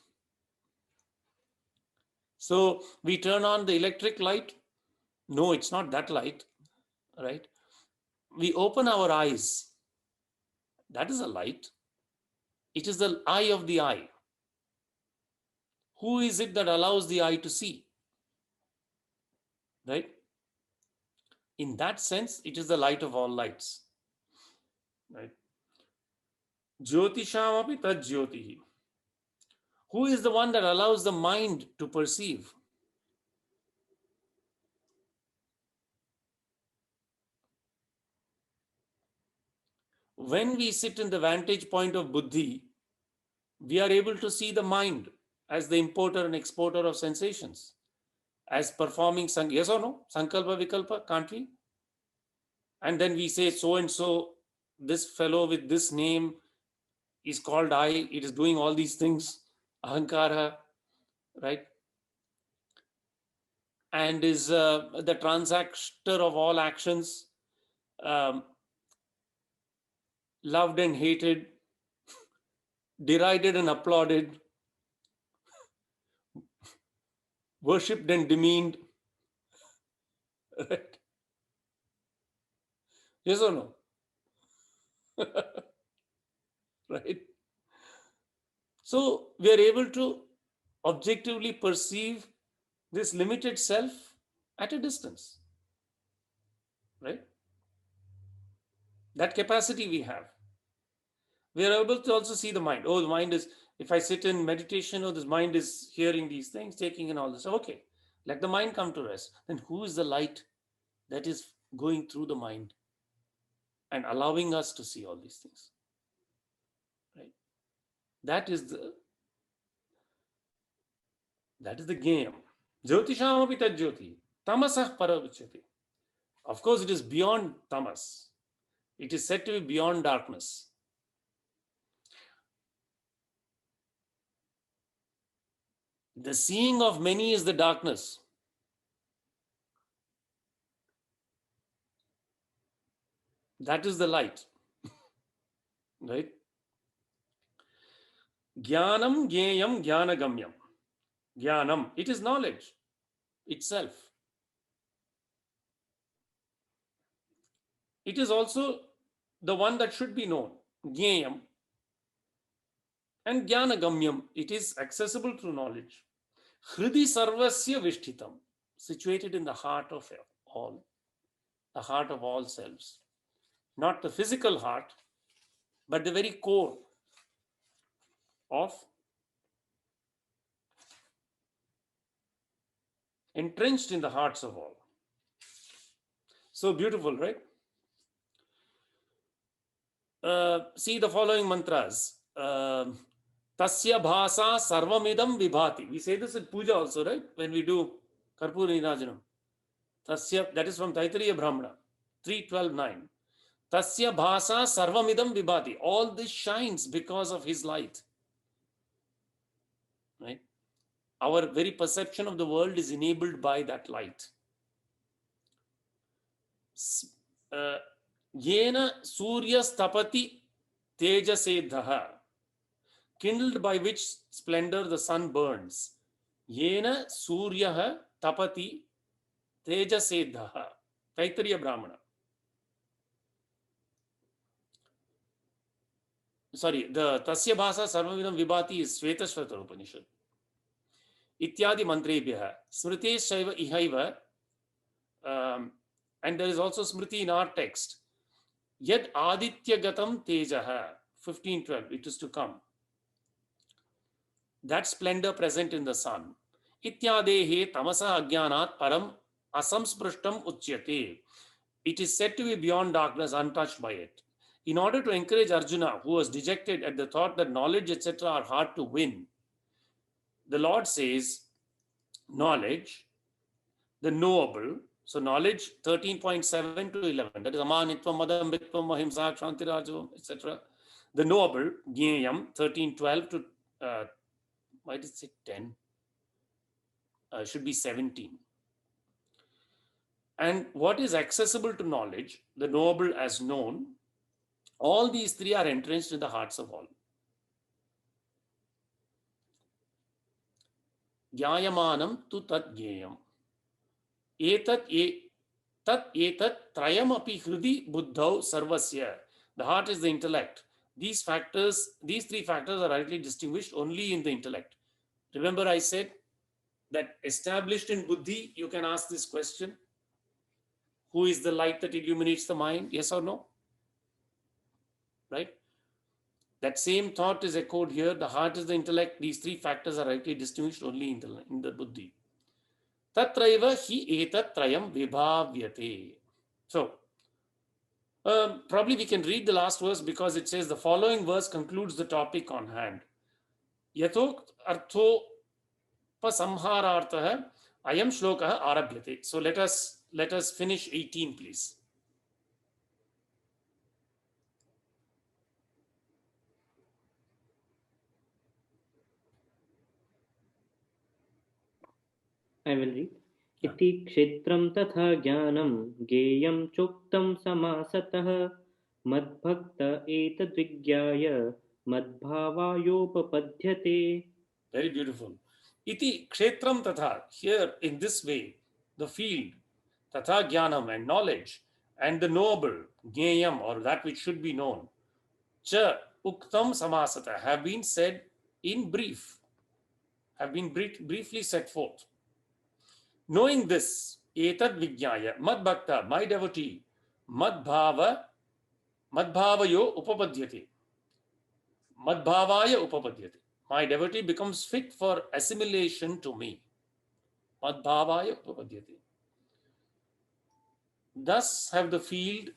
So we turn on the electric light. No, it's not that light. Right? We open our eyes. That is a light. It is the eye of the eye. Who is it that allows the eye to see? Right? In that sense, it is the light of all lights. Right? Jyotishamapi Tajyotihi. Who is the one that allows the mind to perceive? When we sit in the vantage point of buddhi, we are able to see the mind as the importer and exporter of sensations, as performing, yes or no? Sankalpa, Vikalpa, can't we? And then we say so and so, this fellow with this name is called I, it is doing all these things, ahankara, right? And is the transactor of all actions, loved and hated, derided and applauded, worshipped and demeaned. Right? Yes or no? Right? So we are able to objectively perceive this limited self at a distance. Right? That capacity we have. We are able to also see the mind. Oh, the mind is, if I sit in meditation, oh, this mind is hearing these things, taking in all this. Okay, let the mind come to rest. Then who is the light that is going through the mind and allowing us to see all these things. Right? That is the game. Jyotishamapi tajyoti. Tamasah paravichyati. Of course, it is beyond tamas. It is said to be beyond darkness. The seeing of many is the darkness. That is the light. Right? Jnanam jneyam jnanagamyam. Jnanam, it is knowledge itself. It is also the one that should be known. Jneyam. And jnanagamyam, it is accessible through knowledge. Hridi sarvasya vishtitam, situated in the heart of all, the heart of all selves. Not the physical heart, but the very core of entrenched in the hearts of all. So beautiful, right? See the following mantras. Tasya bhasa sarvamidam vibhati. We say this in puja also, right? When we do Karpura Nirajanam. Tasya, that is from Taittiriya Brahmana, 3.12.9. Tasya bhasa sarvamidam vibhati. All this shines because of his light. Right? Our very perception of the world is enabled by that light. Yena suryas tapati tejasedhaha, kindled by which splendor the sun burns. Yena suryaha tapati tejasedhaha. Taittiriya Brahmana. Sorry, the Tasya Bhasa Sarvavidam Vibhati is Shvetashvatara Upanishad. Ityadi mantrebhyaha. Smriti shaiva ihaiva. And there is also Smriti in our text. Yad aditya gatam tejaha. 15.12. It is to come. That splendor present in the sun. Ityadehe tamasa ajnanat param asamsprishtam uchyate. It is said to be beyond darkness, untouched by it. In order to encourage Arjuna, who was dejected at the thought that knowledge, etc., are hard to win, the Lord says, knowledge, the knowable. So knowledge, 13.7 to 11. That is amanitvam, madam, bitvam, ahimsa, kshantirajo, etc. The knowable, jneyam, 13.12 to, why did it say 10? Should be 17. And what is accessible to knowledge, the knowable as known, all these three are entrenched in the hearts of all. Jnayamanam tu tat jneyam. Tat etat trayam api hridi buddhau sarvasya. The heart is the intellect. These three factors are rightly distinguished only in the intellect. Remember I said that established in buddhi, you can ask this question. Who is the light that illuminates the mind? Yes or no? Right? That same thought is echoed here. The heart is the intellect. These three factors are rightly distinguished only in the buddhi. Tatraiva hi etat trayam vibhavyate. So, probably we can read the last verse because it says the following verse concludes the topic on hand. Yathok artho pasamharartah ayam shloka arabhyate. So let us finish 18, please. I will read. इति क्षेत्रं तथा ज्ञानं ज्ञेयं चोक्तं समासतः मद्भक्त एतद्विज्ञाय मद्भावायोपपद्यते. Very beautiful. Iti kshetram tatha. Here in this way, the field, tatha jnanam and knowledge, and the knowable, jneyam or that which should be known, cha uktam samasata have been said in brief, have been briefly set forth. Knowing this, etad vijnaya, mad bhakta, my devotee, madbhavayo upapadyate. Madbhavaya upapadyate. My devotee becomes fit for assimilation to me. Madbhavaya upapadyate. Thus have the field,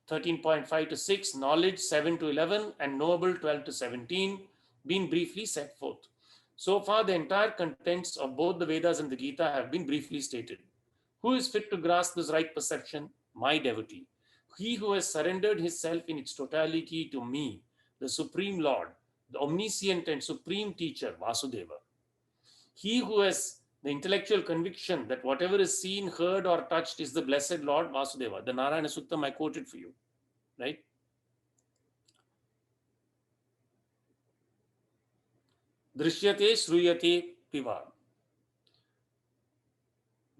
13.5 to 6, knowledge 7 to 11, and knowable 12 to 17 been briefly set forth. So far, the entire contents of both the Vedas and the Gita have been briefly stated. Who is fit to grasp this right perception? My devotee. He who has surrendered his self in its totality to me, the Supreme Lord, the omniscient and supreme teacher, Vasudeva. He who has the intellectual conviction that whatever is seen, heard, or touched is the blessed Lord Vasudeva. The Narayana Suttam I quoted for you, right? Drishyate Shruyate Piva.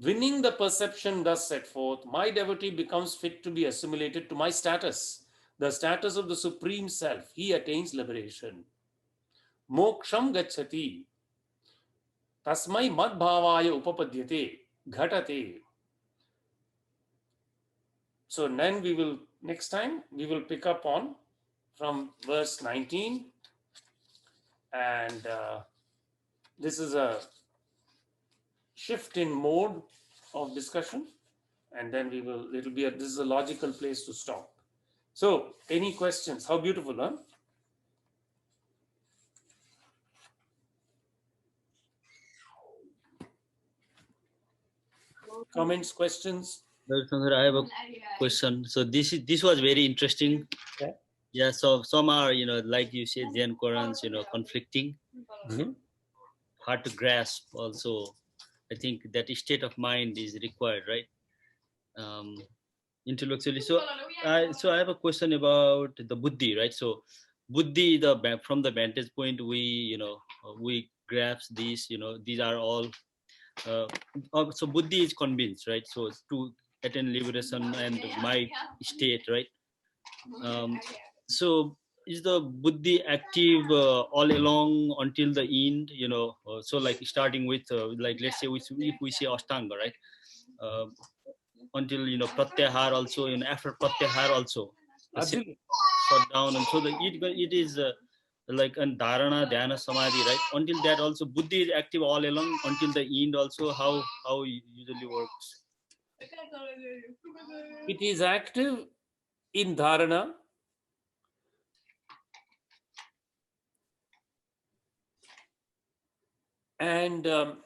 Winning the perception thus set forth, my devotee becomes fit to be assimilated to my status, the status of the Supreme Self. He attains liberation. Moksham gacchati. Tasmai madbhavaya upapadyate. Ghatate. So then next time, we will pick up on from verse 19. And this is a shift in mode of discussion. And then this is a logical place to stop. So, any questions? How beautiful, huh? Comments, questions? Well, Chandra, I have a question. So this was very interesting. Yeah. Yeah. So some are, like you said, Zen Qurans, conflicting, hard to grasp. Also, I think that state of mind is required, right? Intellectually. So I have a question about the buddhi, right? So buddhi, from the vantage point, we grasp these. These are all. So buddhi is convinced, right? So to attain liberation and my state, right? So is the buddhi active all along until the end? So like starting with like let's say if we say Ashtanga, right? Until pratyahar also, after pratyahar also, shut down, and so it is like an dharana, dhyana, samadhi, right? Until that also buddhi is active all along until the end also. How it usually works? It is active in dharana. And the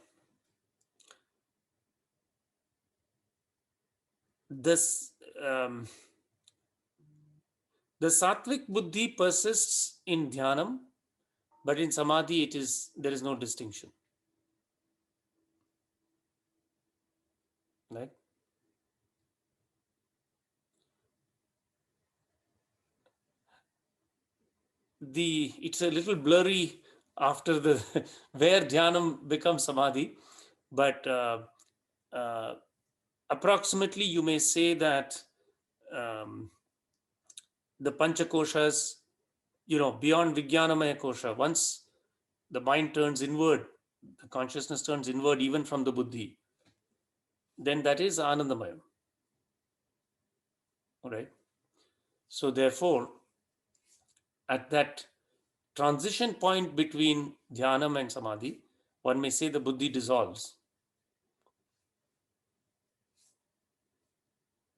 sattvic buddhi persists in dhyanam, but in samadhi there is no distinction. Right? It's a little blurry after where dhyanam becomes samadhi, but approximately you may say that the panchakoshas, beyond Vijnanamaya kosha, once the mind turns inward, the consciousness turns inward even from the buddhi, then that is Anandamaya. All right. So therefore, at that transition point between dhyanam and samadhi, one may say the buddhi dissolves.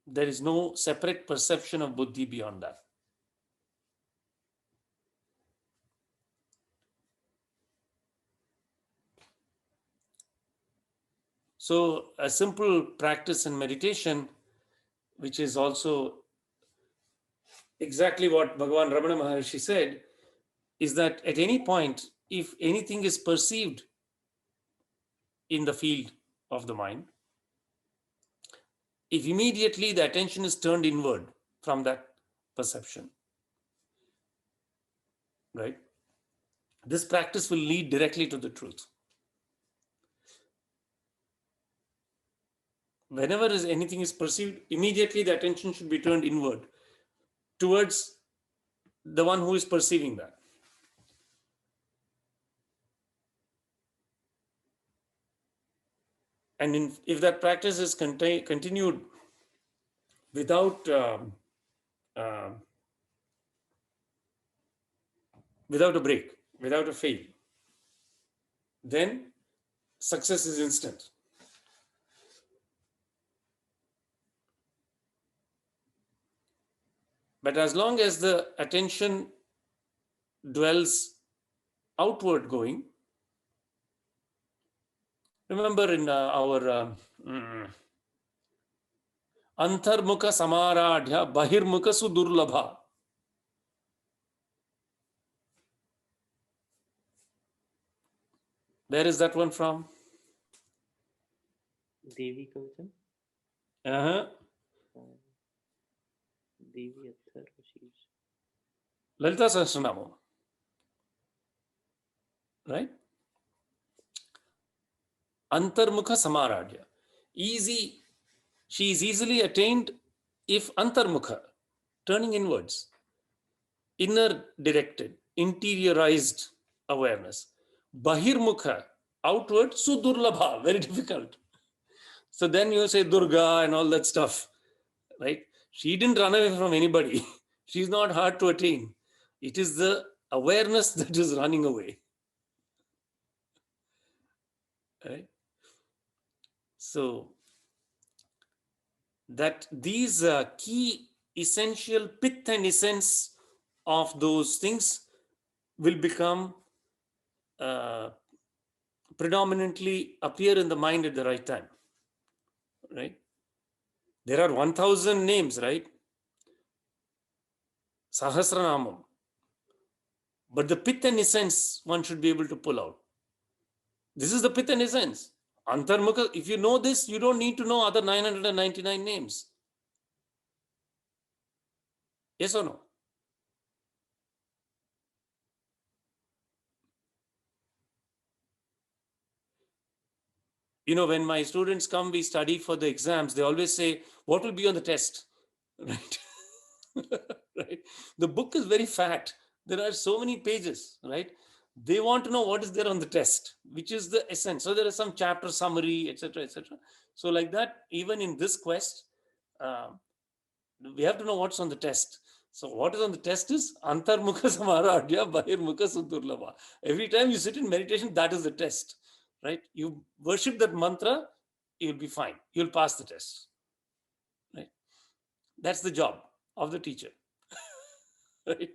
There is no separate perception of buddhi beyond that. So a simple practice in meditation, which is also exactly what Bhagavan Ramana Maharshi said, is that at any point, if anything is perceived in the field of the mind, if immediately the attention is turned inward from that perception, right? This practice will lead directly to the truth. Whenever anything is perceived, immediately the attention should be turned inward towards the one who is perceiving that. And if that practice is continued without a break, without a fail, then success is instant. But as long as the attention dwells outward going, remember in our Antarmukha Samaradhya Bahirmukha Sudurlabha. Where is that one from? Devi Kavacham, Uh-huh. Devi Atharva Sheesh. Lalita Sahasranamam. Right? Antarmukha Samaradhya. Easy. She is easily attained if Antarmukha, turning inwards, inner directed, interiorized awareness. Bahirmukha, outward, Sudurlabha, very difficult. So then you say Durga and all that stuff, right? She didn't run away from anybody. She's not hard to attain. It is the awareness that is running away. Right? So that these key essential pith and essence of those things will become predominantly appear in the mind at the right time. Right? There are 1,000 names, right? Sahasranamam. But the pith and essence one should be able to pull out. This is the pith and essence. Antarmukha, if you know this, you don't need to know other 999 names. Yes or no? You know, when my students come, we study for the exams, they always say, what will be on the test? Right? Right? The book is very fat. There are so many pages, right? They want to know what is there on the test, which is the essence. So there is some chapter summary, etc., etc. So like that, even in this quest, we have to know what's on the test. So what is on the test is Antarmukha Samaradhya Bahirmukha Sudurlabha. Every time you sit in meditation, that is the test, right? You worship that mantra, you'll be fine. You'll pass the test, right? That's the job of the teacher, right?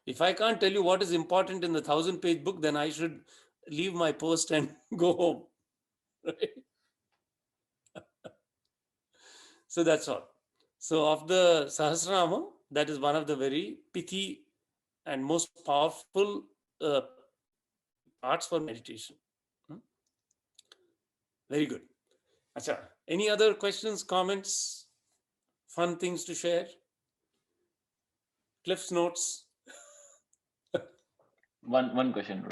If I can't tell you what is important in the 1,000-page book, then I should leave my post and go home, right? So that's all. So of the Sahasranamam, that is one of the very pithy and most powerful parts for meditation. Very good. Acha, any other questions, comments, fun things to share? Cliff's notes. One question.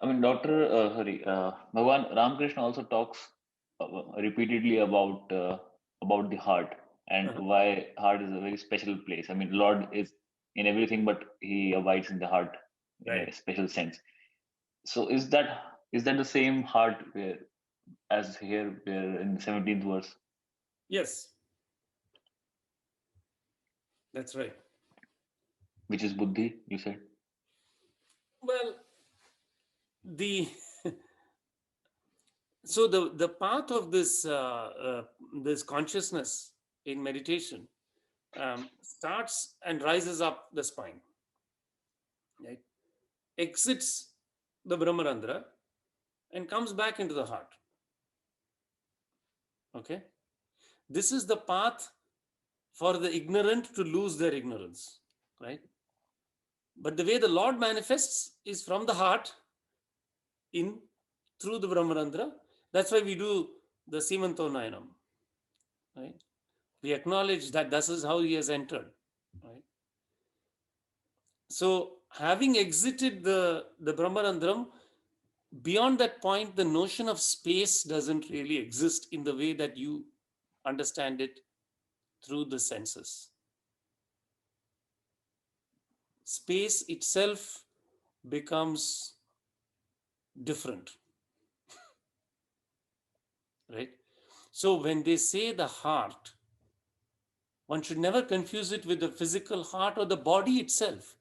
I mean, Bhagwan Ramakrishna also talks repeatedly about the heart and why heart is a very special place. I mean, Lord is in everything, but he abides in the heart in a special sense. So is that the same heart as here in the 17th verse? Yes, that's right. Which is buddhi, you said? Well, so the path of this this consciousness in meditation starts and rises up the spine, right? Exits the Brahmarandra and comes back into the heart. Okay, this is the path for the ignorant to lose their ignorance, right? But the way the Lord manifests is from the heart in through the Brahmarandra. That's why we do the Simanto Nayanam, right? We acknowledge that this is how he has entered, right? So having exited the Brahmarandram, beyond that point, the notion of space doesn't really exist in the way that you understand it through the senses. Space itself becomes different, right? So when they say the heart, one should never confuse it with the physical heart or the body itself.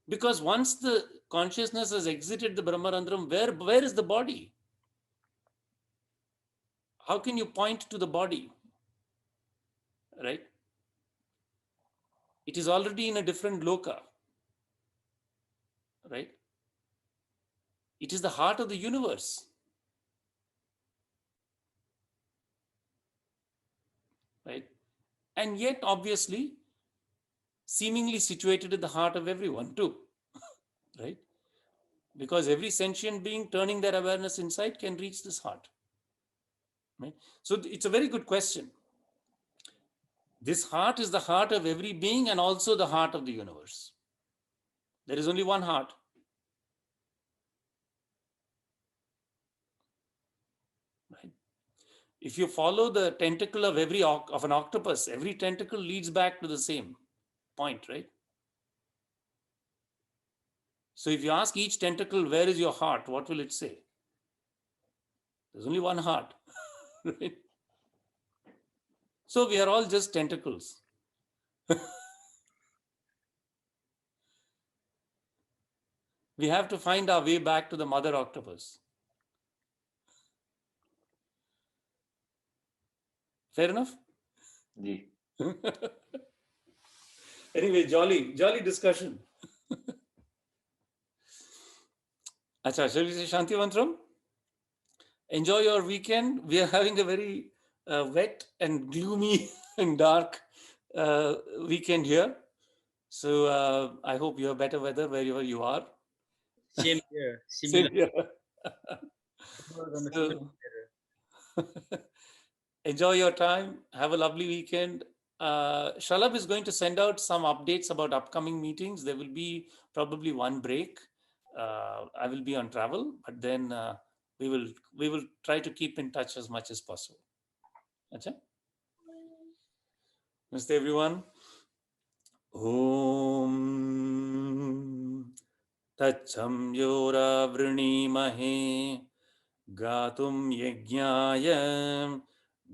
Because once the consciousness has exited the Brahmarandram, where is the body? How can you point to the body? Right? it is already in a different loka, right? It is the heart of the universe, right? And yet, obviously, seemingly situated at the heart of everyone too, right? Because every sentient being turning their awareness inside can reach this heart, right? So it's a very good question. This heart is the heart of every being and also the heart of the universe. There is only one heart. Right? If you follow the tentacle of of an octopus, every tentacle leads back to the same point, right? So if you ask each tentacle, where is your heart? What will it say? There's only one heart, right? So we are all just tentacles. We have to find our way back to the mother octopus. Fair enough? Ji. Anyway, jolly discussion. Acha, shall we say Shanti Mantram? Enjoy your weekend. We are having a very wet and gloomy and dark weekend here. So I hope you have better weather wherever you are. Same here. Same Similar. here. Gonna So, feel better. enjoy your time. Have a lovely weekend. Shalab is going to send out some updates about upcoming meetings. There will be probably one break. I will be on travel, but then we will try to keep in touch as much as possible. Acha? Namaste everyone. Om Tacham Yora Vrinimahe Gatum Yajnaya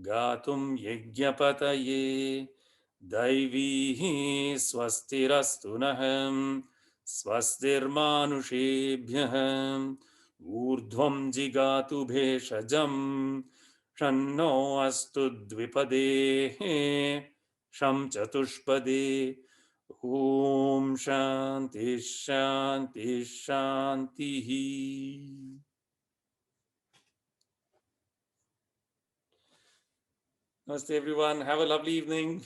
Gatum Yajnapataye Daivi Swastirastunaham Swastirmanushebhyaham Urdhvam Jigatu Bheshajam Shanno Astu Dvipade Sham Chatushpade Om Shanti Shanti Shanti. Namaste everyone. Have a lovely evening.